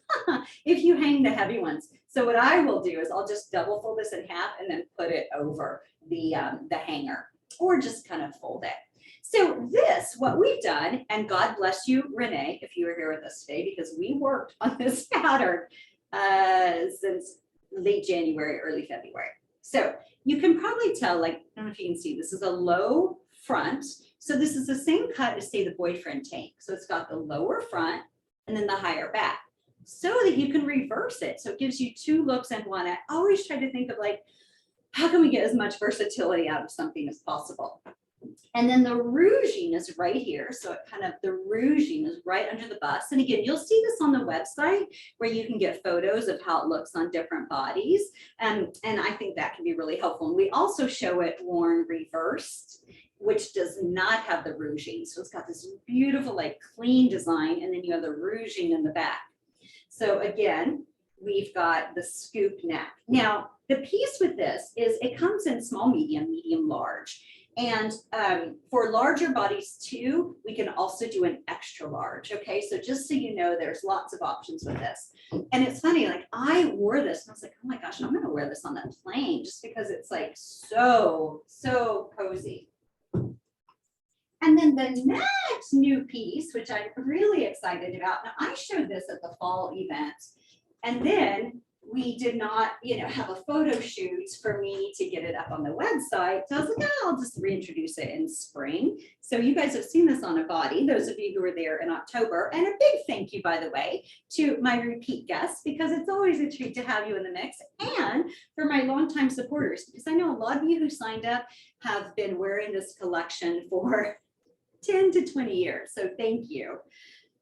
Speaker 1: if you hang the heavy ones. So what I will do is I'll just double fold this in half and then put it over the hanger, or just kind of fold it. So this, what we've done, and God bless you, Renee, if you were here with us today, because we worked on this pattern since late January, early February. So you can probably tell, like, I don't know if you can see, this is a low front. So this is the same cut as, say, the boyfriend tank. So it's got the lower front and then the higher back, so that you can reverse it. So it gives you 2 looks in one. I always try to think of, like, how can we get as much versatility out of something as possible? And then the ruching is right here. So it kind of, the ruching is right under the bust. And again, you'll see this on the website where you can get photos of how it looks on different bodies. And I think that can be really helpful. And we also show it worn reversed, which does not have the ruching. So it's got this beautiful, like, clean design. And then you have the ruching in the back. So again, we've got the scoop neck. Now, the piece with this is it comes in small, medium, medium, large. And for larger bodies too, we can also do an extra large. Okay, so just so you know, there's lots of options with this. And it's funny, like I wore this and I was like, oh my gosh, I'm gonna wear this on that plane just because it's like so cozy. And then the next new piece, which I'm really excited about. Now I showed this at the fall event, and then we did not, have a photo shoot for me to get it up on the website. So I was like, oh, I'll just reintroduce it in spring. So you guys have seen this on a body, those of you who were there in October. And a big thank you, by the way, to my repeat guests, because it's always a treat to have you in the mix, and for my longtime supporters, because I know a lot of you who signed up have been wearing this collection for 10 to 20 years. So thank you.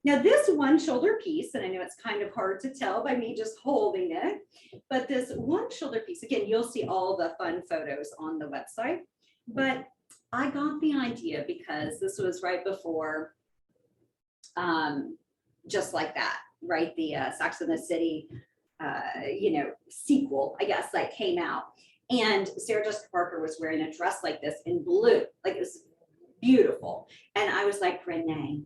Speaker 1: Now this one shoulder piece, and I know it's kind of hard to tell by me just holding it, but this one shoulder piece, again, you'll see all the fun photos on the website, but I got the idea because this was right before Just Like That, right? The Sex and the City, sequel, I guess, that came out. And Sarah Jessica Parker was wearing a dress like this in blue, like it was beautiful. And I was like, Renee,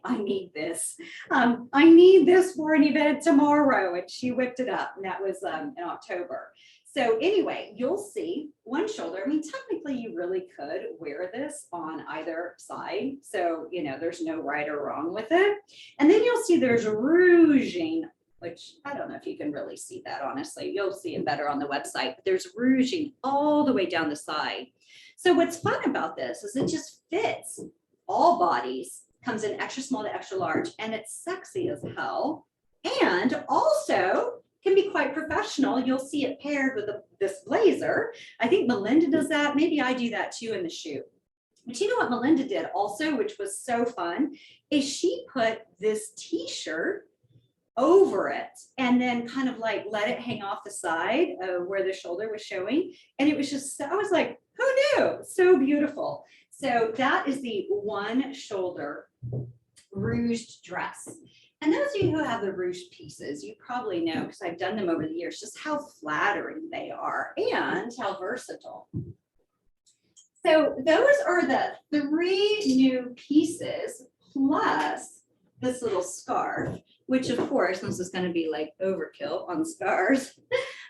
Speaker 1: I need this. I need this for an event tomorrow. And she whipped it up. And that was in October. So anyway, you'll see one shoulder. I mean, technically you really could wear this on either side. So, there's no right or wrong with it. And then you'll see there's rouging, which I don't know if you can really see that, honestly. You'll see it better on the website. But there's rouging all the way down the side. So what's fun about this is it just fits all bodies, comes in extra small to extra large, and it's sexy as hell. And also can be quite professional. You'll see it paired with this blazer. I think Melinda does that. Maybe I do that too in the shoot. But you know what Melinda did also, which was so fun, is she put this t-shirt over it and then kind of like let it hang off the side where the shoulder was showing. And it was just, I was like, who knew? So beautiful. So that is the one shoulder ruched dress. And those of you who have the ruched pieces, you probably know, because I've done them over the years, just how flattering they are and how versatile. So those are the 3 new pieces plus this little scarf, which of course, this is going to be like overkill on scarves,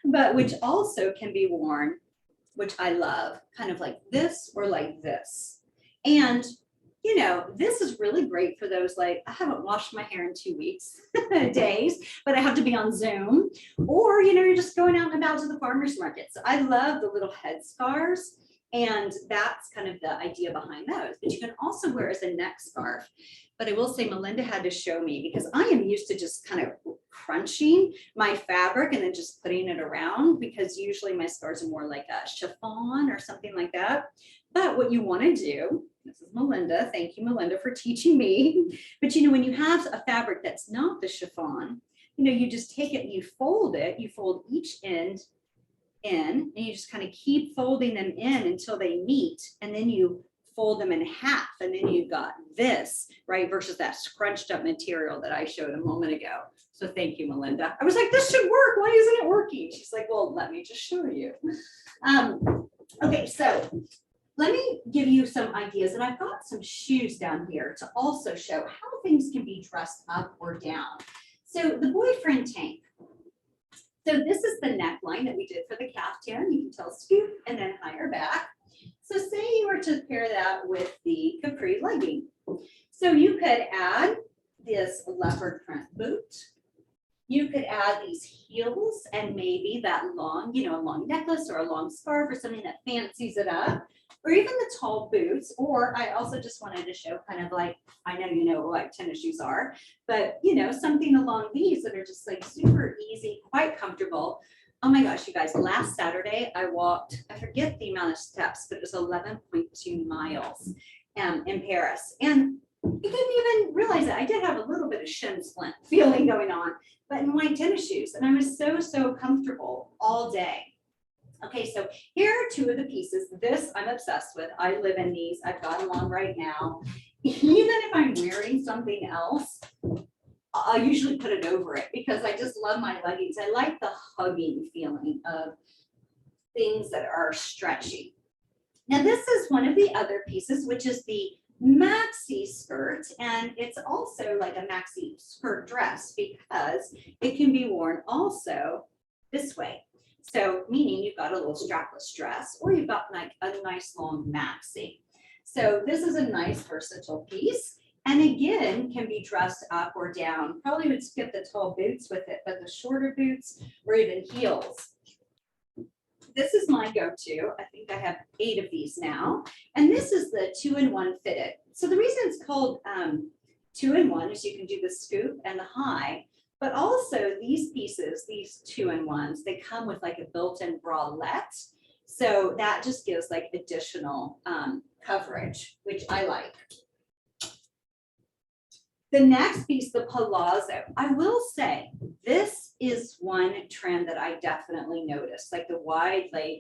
Speaker 1: but which also can be worn, which I love, kind of like this or like this. And, this is really great for those, like, I haven't washed my hair in 2 weeks, days, but I have to be on Zoom, or, you're just going out and about to the farmer's market. So I love the little head scarves. And that's kind of the idea behind those. But you can also wear it as a neck scarf. But I will say Melinda had to show me, because I am used to just kind of crunching my fabric and then just putting it around, because usually my scarves are more like a chiffon or something like that. But what you want to do, this is Melinda, thank you, Melinda, for teaching me. But when you have a fabric that's not the chiffon, you just take it and you fold it, you fold each end in, and you just kind of keep folding them in until they meet, and then you fold them in half, and then you've got this, right, versus that scrunched up material that I showed a moment ago. So thank you, Melinda. I was like, this should work. Why isn't it working? She's like, well, let me just show you. Okay, so let me give you some ideas, and I've got some shoes down here to also show how things can be dressed up or down. So the boyfriend tank. So this is the neckline that we did for the caftan. You can tell scoop and then higher back. So say you were to pair that with the capri legging. So you could add this leopard print boot. You could add these heels and maybe that long, a long necklace or a long scarf or something that fancies it up, or even the tall boots. Or I also just wanted to show kind of like, I know you know what tennis shoes are, but something along these that are just like super easy, quite comfortable. Oh my gosh, you guys, last Saturday I walked, I forget the amount of steps, but it was 11.2 miles in Paris. And I didn't even realize it. I did have a little bit of shin splint feeling going on, but in white tennis shoes. And I was so comfortable all day. Okay, so here are 2 of the pieces. This I'm obsessed with. I live in these. I've got them on right now. Even if I'm wearing something else, I usually put it over it because I just love my leggings. I like the hugging feeling of things that are stretchy. Now this is one of the other pieces, which is the Maxi Skirt, and it's also like a Maxi Skirt dress because it can be worn also this way. So meaning you've got a little strapless dress or you've got like a nice long maxi. So this is a nice versatile piece. And again, can be dressed up or down. Probably would skip the tall boots with it, but the shorter boots or even heels. This is my go-to. I think I have 8 of these now. And this is the 2-in-1 fitted. So the reason it's called 2-in-1 is you can do the scoop and the high, but also these pieces, these 2-in-1s, they come with like a built-in bralette. So that just gives like additional coverage, which I like. The next piece, the palazzo, I will say this is one trend that I definitely noticed, like the wide leg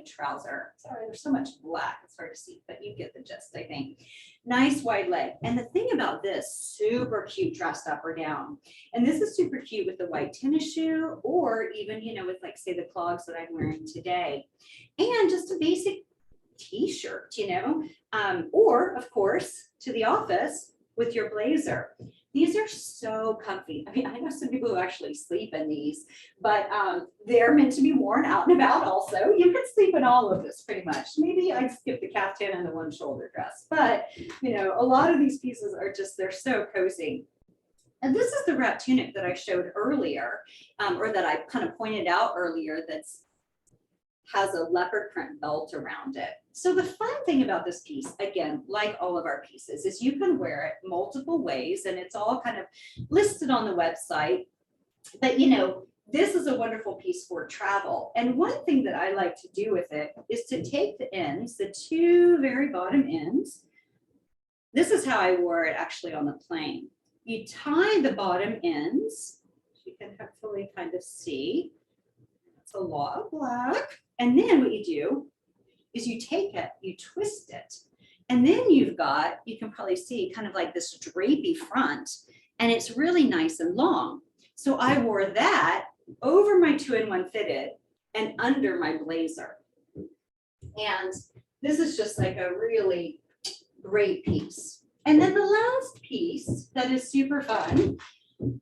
Speaker 1: trouser. Sorry, there's so much black, it's hard to see, but you get the gist, I think. Nice wide leg. And the thing about this, super cute dressed up or down. And this is super cute with the white tennis shoe or even, you know, with like say the clogs that I'm wearing today. And just a basic t-shirt, you know, or of course to the office with your blazer. These are so comfy. I mean, I know some people who actually sleep in these, but they're meant to be worn out and about also. You can sleep in all of this pretty much. Maybe I'd skip the caftan and the one shoulder dress, but you know, a lot of these pieces are just, they're so cozy. And this is the wrap tunic that I showed earlier, or that I kind of pointed out earlier, that's has a leopard print belt around it. So the fun thing about this piece, again, like all of our pieces, is you can wear it multiple ways and it's all kind of listed on the website. But you know, this is a wonderful piece for travel. And one thing that I like to do with it is to take the ends, the 2 very bottom ends. This is how I wore it actually on the plane. You tie the bottom ends, you can hopefully kind of see. It's a lot of black. And then what you do is you take it, you twist it, and then you've got, you can probably see kind of like this drapey front, and it's really nice and long. So I wore that over my 2-in-1 fitted and under my blazer. And this is just like a really great piece. And then the last piece that is super fun,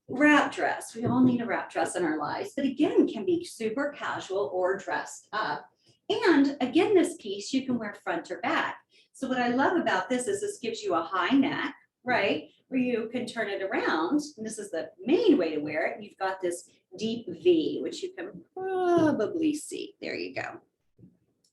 Speaker 1: wrap dress. We all need a wrap dress in our lives, but again, can be super casual or dressed up. And again, this piece you can wear front or back. So what I love about this is this gives you a high neck, right? Where you can turn it around. And this is the main way to wear it. You've got this deep V, which you can probably see. There you go.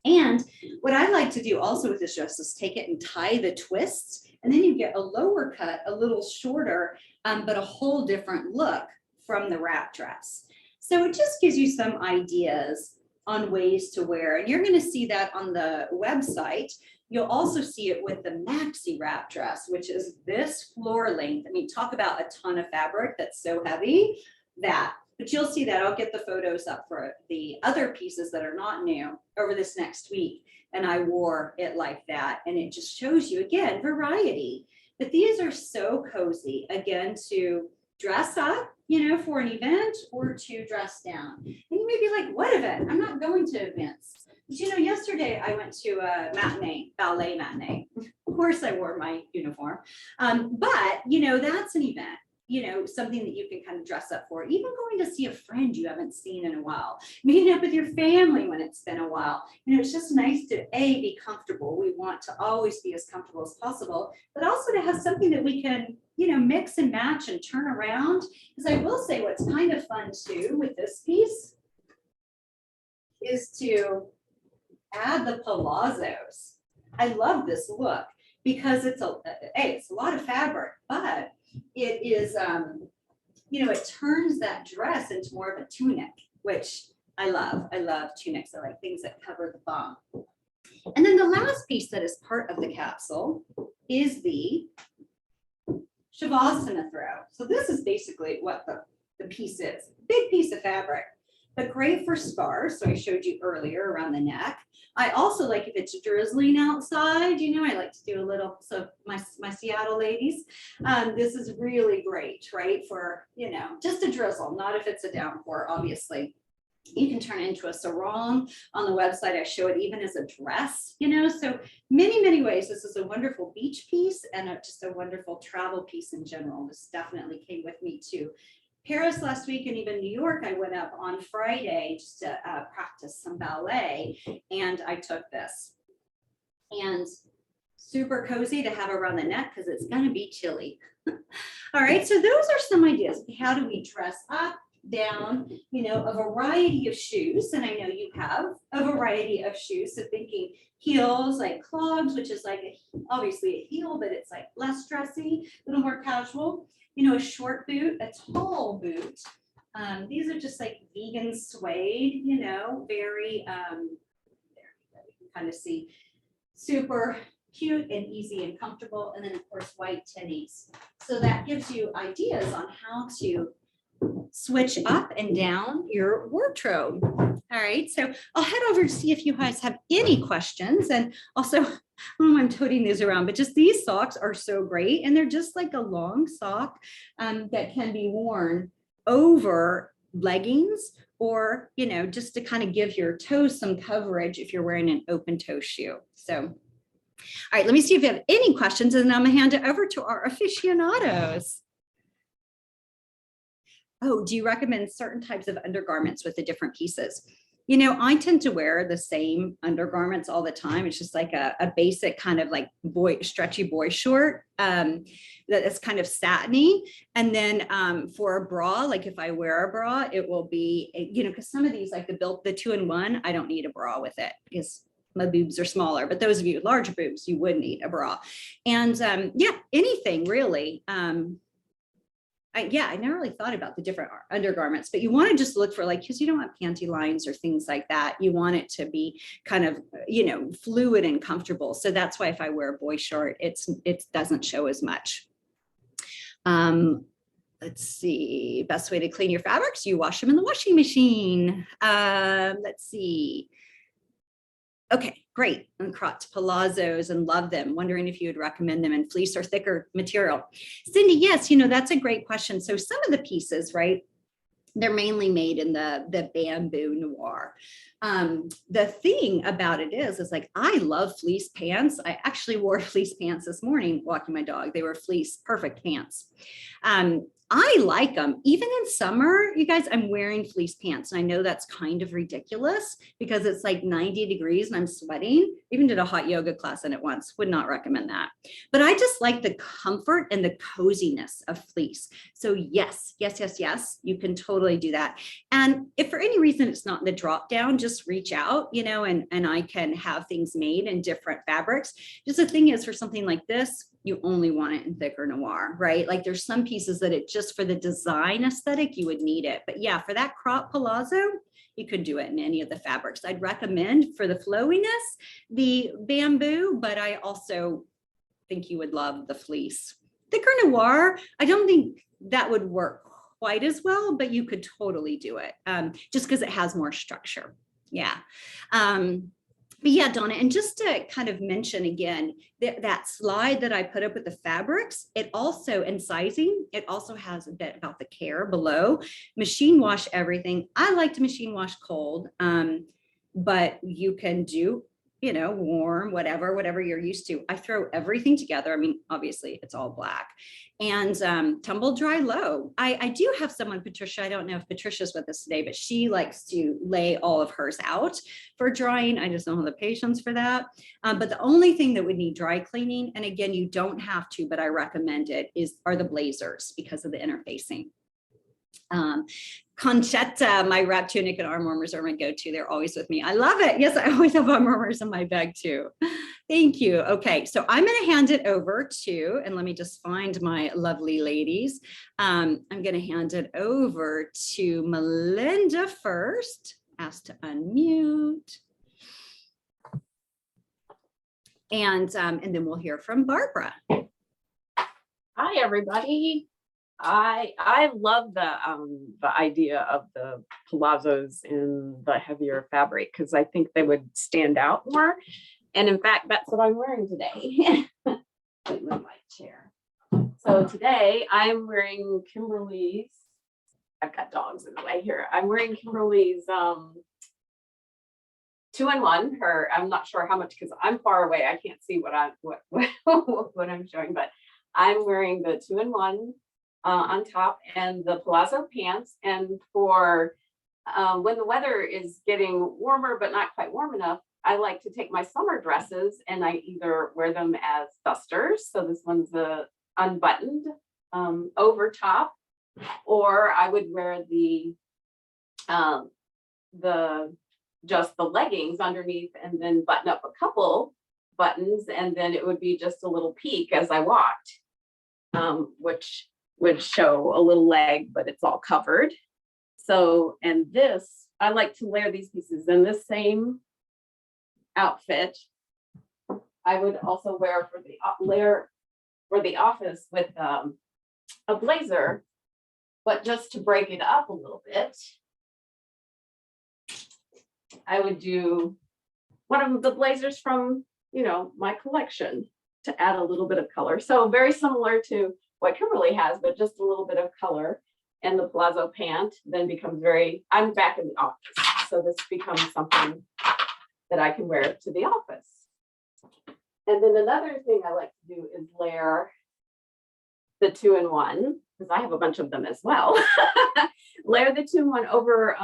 Speaker 1: And what I like to do also with this dress is take it and tie the twists, and then you get a lower cut, a little shorter, but a whole different look from the wrap dress. So it just gives you some ideas on ways to wear. And you're going to see that on the website. You'll also see it with the maxi wrap dress, which is this floor length. I mean, talk about a ton of fabric that's so heavy, that. But you'll see that. I'll get the photos up for the other pieces that are not new over this next week. And I wore it like that. And it just shows you, again, variety. But these are so cozy, again, to dress up, you know, for an event or to dress down. And you may be like, what event? I'm not going to events. But you know, yesterday I went to a matinee, ballet matinee. Of course I wore my uniform. But, you know, that's an event. You know, something that you can kind of dress up for, even going to see a friend you haven't seen in a while, meeting up with your family when it's been a while. You know, it's just nice to be comfortable. We want to always be as comfortable as possible, but also to have something that we can, you know, mix and match and turn around. Because I will say what's kind of fun too with this piece is to add the palazzos. I love this look because it's a lot of fabric, but it is, you know, it turns that dress into more of a tunic, which I love. I love tunics. I like things that cover the bum. And then the last piece that is part of the capsule is the Shavasana Throw. So this is basically what the piece is. Big piece of fabric, but great for scarves. So I showed you earlier around the neck. I also like if it's drizzling outside, you know, I like to do a little, so my Seattle ladies, this is really great, right? For, you know, just a drizzle, not if it's a downpour, obviously. You can turn it into a sarong. On the website, I show it even as a dress, you know, so many, many ways. This is a wonderful beach piece and just a wonderful travel piece in general. This definitely came with me to Paris last week, and even New York. I went up on Friday just to practice some ballet, and I took this. And super cozy to have around the neck because it's going to be chilly. All right, so those are some ideas. How do we dress up, down, you know, a variety of shoes? And I know you have a variety of shoes. So thinking heels, like clogs, which is like obviously a heel, but it's like less dressy, a little more casual. You know, a short boot, a tall boot. These are just like vegan suede, you know, very, there you can kind of see, super cute and easy and comfortable. And then of course, white tennies. So that gives you ideas on how to switch up and down your wardrobe. All right, so I'll head over to see if you guys have any questions. And also, I don't know why I'm toting these around, but just these socks are so great. And they're just like a long sock that can be worn over leggings, or, you know, just to kind of give your toes some coverage if you're wearing an open toe shoe. So, all right, let me see if you have any questions, and then I'm gonna hand it over to our aficionados. Oh, do you recommend certain types of undergarments with the different pieces? You know, I tend to wear the same undergarments all the time. It's just like a basic kind of like stretchy boy short that's kind of satiny. And then for a bra, like if I wear a bra, it will be, you know, because some of these, like the 2-in-1, I don't need a bra with it because my boobs are smaller, but those of you with larger boobs, you would need a bra. And yeah, anything really. I never really thought about the different undergarments, but you want to just look for, like, because you don't want panty lines or things like that. You want it to be kind of, you know, fluid and comfortable. So that's why if I wear a boy short, it doesn't show as much. Let's see, best way to clean your fabrics, you wash them in the washing machine. Let's see. Okay, great. And crotch palazzos, and love them. Wondering if you would recommend them in fleece or thicker material. Cindy, yes, you know, that's a great question. So some of the pieces, right, they're mainly made in the bamboo noir. The thing about it is like, I love fleece pants. I actually wore fleece pants this morning walking my dog. They were fleece, perfect pants. I like them. Even in summer, you guys, I'm wearing fleece pants. And I know that's kind of ridiculous because it's like 90 degrees and I'm sweating. Even did a hot yoga class in it once. Would not recommend that. But I just like the comfort and the coziness of fleece. So yes, yes, yes, yes, you can totally do that. And if for any reason it's not in the drop down, just reach out, you know, and I can have things made in different fabrics. Just the thing is, for something like this, you only want it in thicker noir, right? Like there's some pieces that it just for the design aesthetic, you would need it. But yeah, for that crop palazzo, you could do it in any of the fabrics. I'd recommend for the flowiness, the bamboo, but I also think you would love the fleece. Thicker noir, I don't think that would work quite as well, but you could totally do it just because it has more structure. Yeah. But yeah, Donna, and just to kind of mention again, that slide that I put up with the fabrics, it also, and sizing, it also has a bit about the care below. Machine wash everything. I like to machine wash cold, but you can do, you know, warm, whatever you're used to. I throw everything together. I mean, obviously it's all black, and tumble dry low. I do have someone, Patricia, I don't know if Patricia's with us today, but she likes to lay all of hers out for drying. I just don't have the patience for that. But the only thing that would need dry cleaning, and again, you don't have to, but I recommend it, are the blazers because of the interfacing. Conchetta, my wrap tunic and arm warmers are my go-to. They're always with me. I love it. Yes, I always have arm warmers in my bag too. Thank you. Okay, so I'm going to hand it over to, and let me just find my lovely ladies. I'm going to hand it over to Melinda first. Asked to unmute. And then we'll hear from Barbara.
Speaker 2: Hi, everybody. I love the idea of the palazzos in the heavier fabric because I think they would stand out more. And in fact, that's what I'm wearing today. Move my chair. So today I'm wearing Kimberly's I've got dogs in the way here. I'm wearing Kimberly's 2-in-1. I'm not sure how much because I'm far away. I can't see what I'm showing, but I'm wearing the 2-in-1 on top and the palazzo pants. And for when the weather is getting warmer, but not quite warm enough, I like to take my summer dresses and I either wear them as dusters. So this one's unbuttoned over top, or I would wear just the leggings underneath and then button up a couple buttons, and then it would be just a little peek as I walked, which would show a little leg, but it's all covered. So, and this, I like to layer these pieces in this same outfit. I would also wear for the office with a blazer, but just to break it up a little bit, I would do one of the blazers from, my collection to add a little bit of color. So very similar to what Kimberly has, but just a little bit of color. And the palazzo pant then becomes I'm back in the office. So this becomes something that I can wear to the office. And then another thing I like to do is layer the 2-in-1, because I have a bunch of them as well. Layer the 2-in-1 over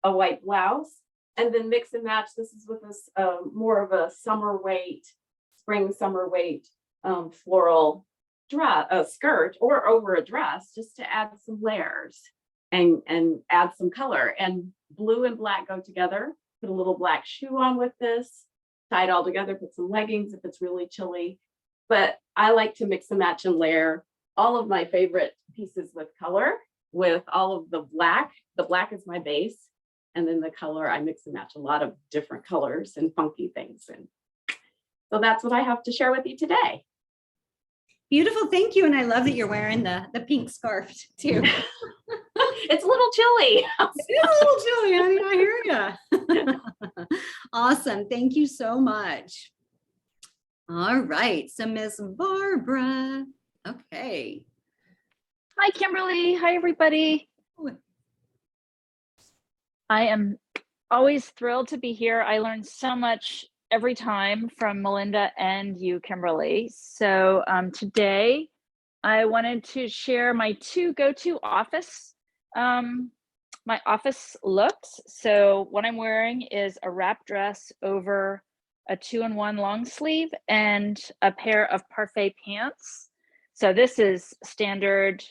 Speaker 2: a white blouse, and then mix and match. This is with this more of a spring summer weight floral dress, skirt, or over a dress, just to add some layers and add some color. And blue and black go together. Put a little black shoe on with this, tie it all together, put some leggings if it's really chilly. But I like to mix and match and layer all of my favorite pieces with color, with all of the black. The black is my base. And then the color, I mix and match a lot of different colors and funky things. And so that's what I have to share with you today.
Speaker 1: Beautiful. Thank you. And I love that you're wearing the pink scarf too.
Speaker 2: It's a little chilly.
Speaker 1: It is a little chilly, honey. I hear you. Awesome. Thank you so much. All right. So Miss Barbara. Okay.
Speaker 3: Hi, Kimberly. Hi, everybody. I am always thrilled to be here. I learn so much every time from Melinda and you, Kimberly. So today I wanted to share my two go-to office, my office looks. So what I'm wearing is a wrap dress over a 2-in-1 long sleeve and a pair of parfait pants. So this is standard,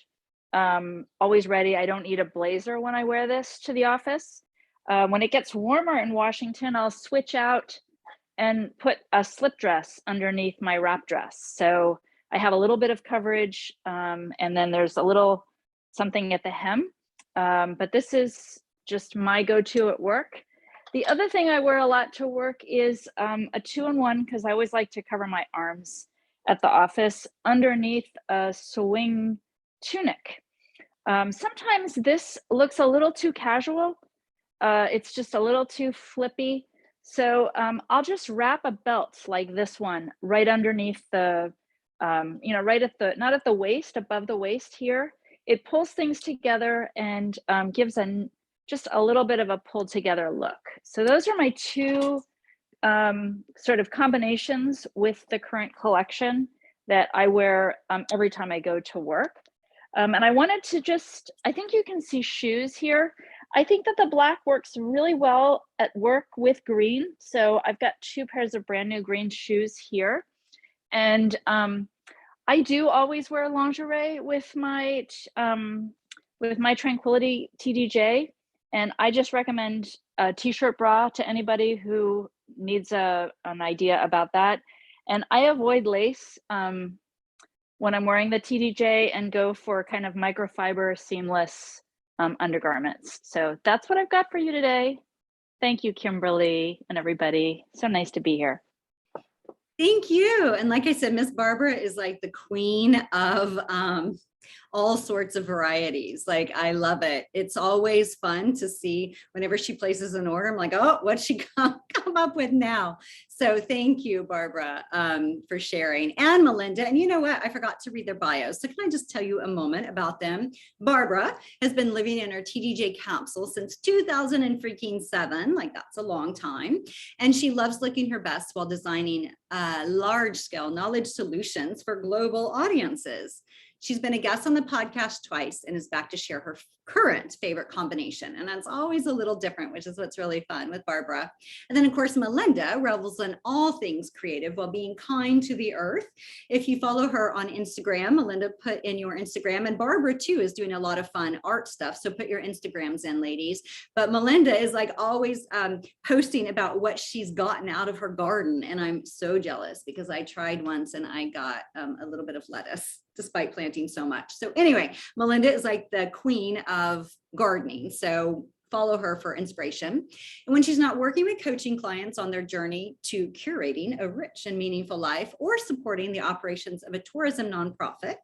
Speaker 3: always ready. I don't need a blazer when I wear this to the office. When it gets warmer in Washington, I'll switch out and put a slip dress underneath my wrap dress. So I have a little bit of coverage, and then there's a little something at the hem. But this is just my go-to at work. The other thing I wear a lot to work is a 2-in-1, because I always like to cover my arms at the office underneath a swing tunic. Sometimes this looks a little too casual. It's just a little too flippy. So I'll just wrap a belt like this one right underneath the, right at the, not at the waist, above the waist here. It pulls things together and gives just a little bit of a pulled together look. So those are my two sort of combinations with the current collection that I wear every time I go to work. And I wanted to I think you can see shoes here. I think that the black works really well at work with green. So I've got two pairs of brand new green shoes here. And I do always wear lingerie with my Tranquility TDJ. And I just recommend a t-shirt bra to anybody who needs an idea about that. And I avoid lace when I'm wearing the TDJ and go for kind of microfiber seamless undergarments. So that's what I've got for you today. Thank you, Kimberly and everybody. So nice to be here.
Speaker 1: Thank you. And like I said, Miss Barbara is like the queen of all sorts of varieties. Like, I love it. It's always fun to see whenever she places an order. I'm like, oh, what'd she come up with now? So thank you, Barbara, for sharing, and Melinda. And you know what? I forgot to read their bios. So can I just tell you a moment about them? Barbara has been living in her TDJ capsule since 2007. Like, that's a long time. And she loves looking her best while designing large scale knowledge solutions for global audiences. She's been a guest on the podcast twice and is back to share her current favorite combination. And that's always a little different, which is what's really fun with Barbara. And then, of course, Melinda revels in all things creative while being kind to the earth. If you follow her on Instagram, Melinda, put in your Instagram, and Barbara too is doing a lot of fun art stuff. So put your Instagrams in, ladies. But Melinda is like always posting about what she's gotten out of her garden. And I'm so jealous because I tried once and I got a little bit of lettuce despite planting so much. So anyway, Melinda is like the queen of gardening. So follow her for inspiration. And when she's not working with coaching clients on their journey to curating a rich and meaningful life or supporting the operations of a tourism nonprofit,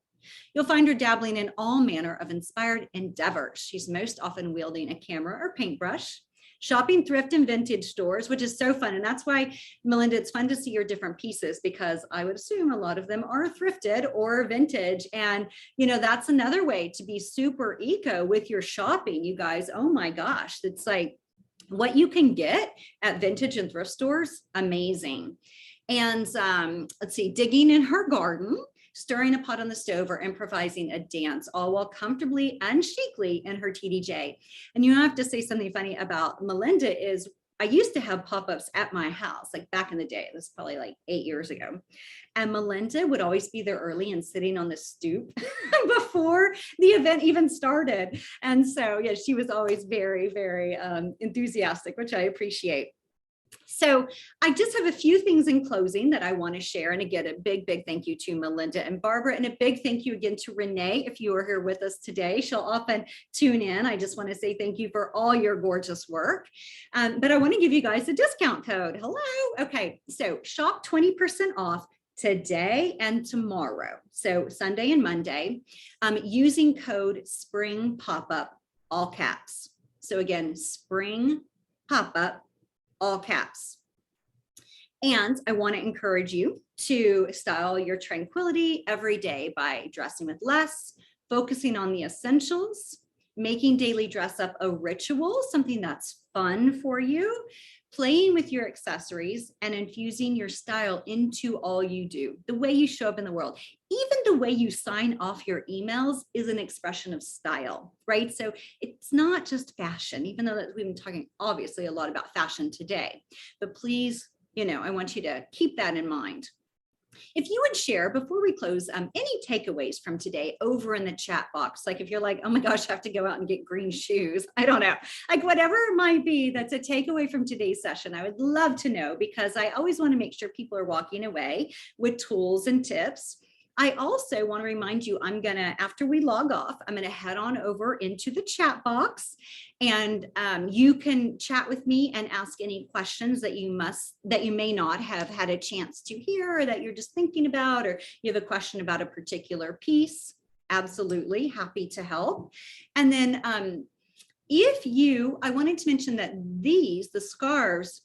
Speaker 1: you'll find her dabbling in all manner of inspired endeavors. She's most often wielding a camera or paintbrush, shopping thrift and vintage stores, which is so fun. And that's why, Melinda, it's fun to see your different pieces, because I would assume a lot of them are thrifted or vintage. And, you know, that's another way to be super eco with your shopping, you guys. Oh my gosh, it's like what you can get at vintage and thrift stores, amazing. And let's see, digging in her garden, stirring a pot on the stove, or improvising a dance, all while comfortably and chicly in her TDJ. And you have to say something funny about Melinda is, I used to have pop-ups at my house, like back in the day. This is probably like 8 years ago. And Melinda would always be there early and sitting on the stoop before the event even started. And so, yeah, she was always very, very enthusiastic, which I appreciate. So I just have a few things in closing that I want to share. And again, a big, big thank you to Melinda and Barbara, and a big thank you again to Renee. If you are here with us today, she'll often tune in. I just want to say thank you for all your gorgeous work. But I want to give you guys a discount code. Hello. Okay. So shop 20% off today and tomorrow. So Sunday and Monday, using code SPRING POP-UP, all caps. So again, SPRING POP-UP, all caps. And I want to encourage you to style your tranquility every day by dressing with less, focusing on the essentials, making daily dress up a ritual, something that's fun for you, playing with your accessories, and infusing your style into all you do. The way you show up in the world, even the way you sign off your emails, is an expression of style, right? So it's not just fashion, even though we've been talking obviously a lot about fashion today, but please, you know, I want you to keep that in mind. If you would share, before we close, any takeaways from today over in the chat box, like if you're like, oh my gosh, I have to go out and get green shoes, I don't know, like whatever it might be, that's a takeaway from today's session, I would love to know, because I always want to make sure people are walking away with tools and tips. I also want to remind you, I'm going to, after we log off, I'm going to head on over into the chat box, and you can chat with me and ask any questions that you may not have had a chance to hear, or that you're just thinking about, or you have a question about a particular piece. Absolutely happy to help. And then I wanted to mention that the scarves,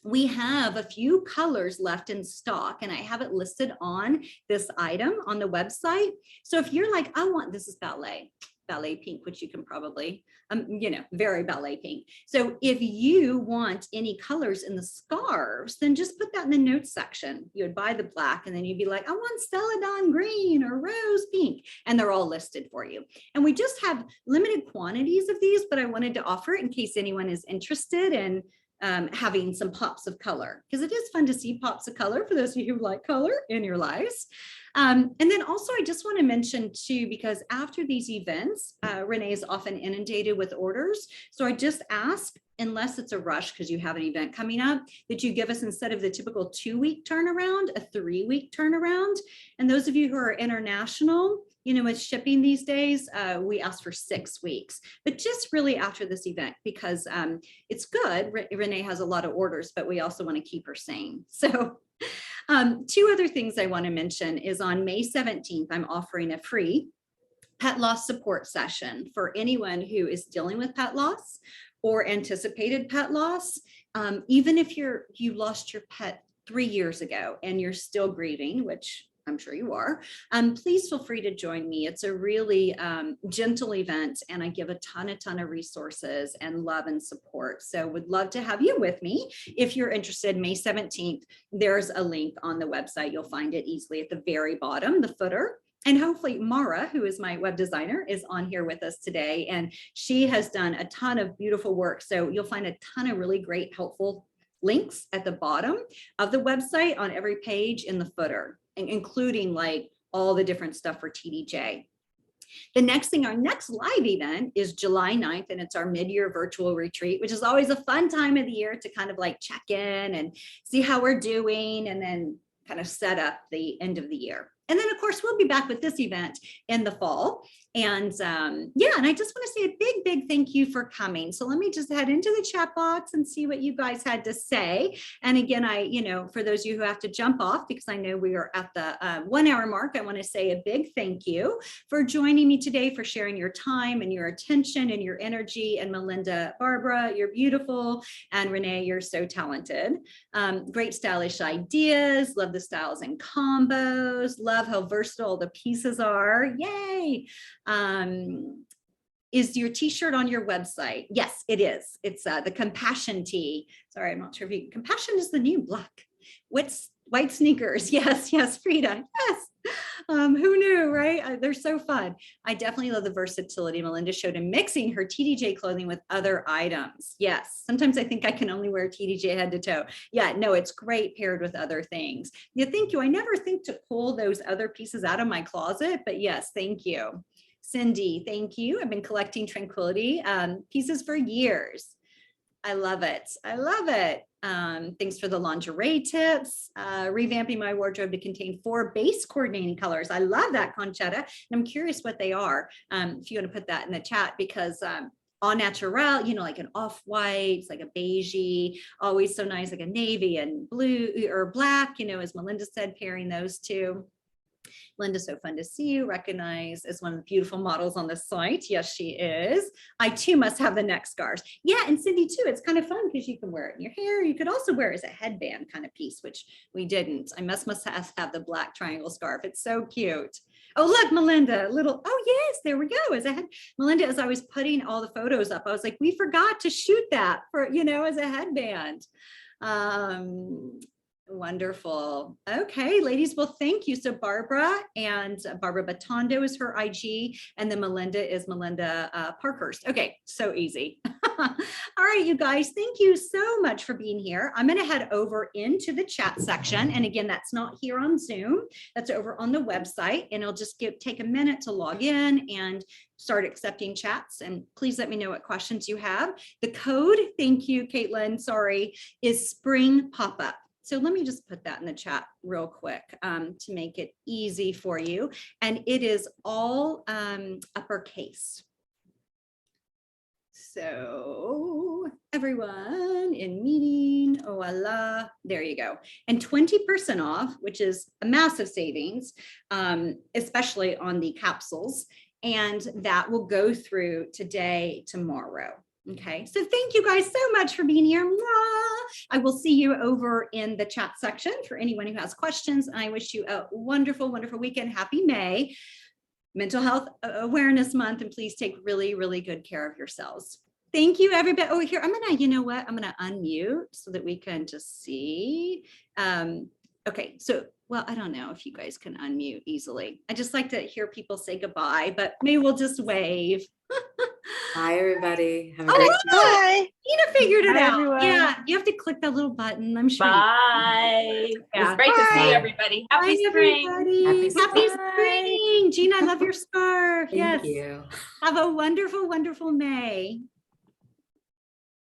Speaker 1: we have a few colors left in stock, and I have it listed on this item on the website. So if you're like, I want, this is ballet pink, which you can probably, you know, very ballet pink. So if you want any colors in the scarves, then just put that in the notes section. You would buy the black, and then you'd be like, I want celadon green or rose pink, and they're all listed for you. And we just have limited quantities of these, but I wanted to offer it in case anyone is interested in having some pops of color, because it is fun to see pops of color for those of you who like color in your lives. And then also, I just want to mention too, because after these events, Renee is often inundated with orders. So I just ask, unless it's a rush because you have an event coming up, that you give us, instead of the typical 2-week turnaround, a 3-week turnaround. And those of you who are international, you know, with shipping these days, we ask for 6 weeks, but just really after this event, because it's good. Renee has a lot of orders, but we also want to keep her sane. So 2 other things I want to mention is on May 17th, I'm offering a free pet loss support session for anyone who is dealing with pet loss or anticipated pet loss. Even if you lost your pet 3 years ago and you're still grieving, which I'm sure you are, please feel free to join me. It's a really gentle event, and I give a ton of resources and love and support. So would love to have you with me. If you're interested, May 17th, there's a link on the website. You'll find it easily at the very bottom, the footer. And hopefully Mara, who is my web designer, is on here with us today. And she has done a ton of beautiful work. So you'll find a ton of really great, helpful links at the bottom of the website on every page in the footer, including like all the different stuff for TDJ. The next thing, our next live event is July 9th, and it's our mid-year virtual retreat, which is always a fun time of the year to kind of like check in and see how we're doing, and then kind of set up the end of the year. And then, of course, we'll be back with this event in the fall. And yeah, and I just want to say a big thank you for coming. So let me just head into the chat box and see what you guys had to say. And again, for those of you who have to jump off, because I know we are at the 1 hour mark, I want to say a big thank you for joining me today, for sharing your time and your attention and your energy. And Melinda, Barbara, you're beautiful. And Renee, you're so talented. Great stylish ideas. Love the styles and combos. Love how versatile the pieces are. Yay. Is your t-shirt on your website? Yes, it is. It's the compassion tee. Sorry, I'm not sure if you, compassion is the new black. White sneakers. Yes, Frida. Yes. Who knew, right? They're so fun. I definitely love the versatility Melinda showed in mixing her TDJ clothing with other items. Yes. Sometimes I think I can only wear TDJ head to toe. Yeah, no, it's great paired with other things. Yeah, thank you. I never think to pull those other pieces out of my closet, but yes, thank you. Cindy, thank you. I've been collecting Tranquility pieces for years. I love it. I love it. Thanks for the lingerie tips. Revamping my wardrobe to contain 4 base coordinating colors. I love that, Conchetta. And I'm curious what they are. If you want to put that in the chat, because au naturel, like an off-white, it's like a beigey, always so nice, like a navy and blue or black, as Melinda said, pairing those two. Linda, so fun to see you. Recognized as one of the beautiful models on the site. Yes, she is. I too must have the neck scarves. Yeah, and Cindy too. It's kind of fun because you can wear it in your hair. You could also wear it as a headband kind of piece, which we didn't. I must have the black triangle scarf. It's so cute. Oh, look, Melinda, oh yes, there we go. Melinda, as I was putting all the photos up, I was like, we forgot to shoot that for, as a headband. Wonderful. Okay, ladies. Well, thank you. So Barbara Batondo is her IG, and then Melinda is Melinda Parkhurst. Okay, so easy. All right, you guys, thank you so much for being here. I'm going to head over into the chat section. And again, that's not here on Zoom. That's over on the website. And it'll just take a minute to log in and start accepting chats. And please let me know what questions you have. The code, thank you, Caitlin, sorry, is Spring Pop-Up. So let me just put that in the chat real quick to make it easy for you. And it is all uppercase. So everyone in meeting, oh Allah, there you go. And 20% off, which is a massive savings, especially on the capsules. And that will go through today, tomorrow. Okay, so thank you guys so much for being here. I will see you over in the chat section for anyone who has questions. I wish you a wonderful, wonderful weekend. Happy May, Mental Health Awareness Month, and please take really, really good care of yourselves. Thank you, everybody. Oh, here, I'm gonna unmute so that we can just see. Okay, so, well, I don't know if you guys can unmute easily. I just like to hear people say goodbye, but maybe we'll just wave.
Speaker 4: Hi, everybody. Have a great day.
Speaker 3: Bye.
Speaker 1: Nina figured it out.
Speaker 3: Everyone.
Speaker 1: Yeah, you have to click that little button. I'm sure.
Speaker 2: Bye.
Speaker 1: Yeah.
Speaker 2: It's great to see
Speaker 4: Bye.
Speaker 2: everybody. Happy
Speaker 1: Bye,
Speaker 2: spring.
Speaker 1: everybody. Happy
Speaker 3: spring.
Speaker 1: spring. Gina, I love your scarf.
Speaker 4: Thank
Speaker 1: Yes.
Speaker 4: you.
Speaker 1: Have a wonderful, wonderful May.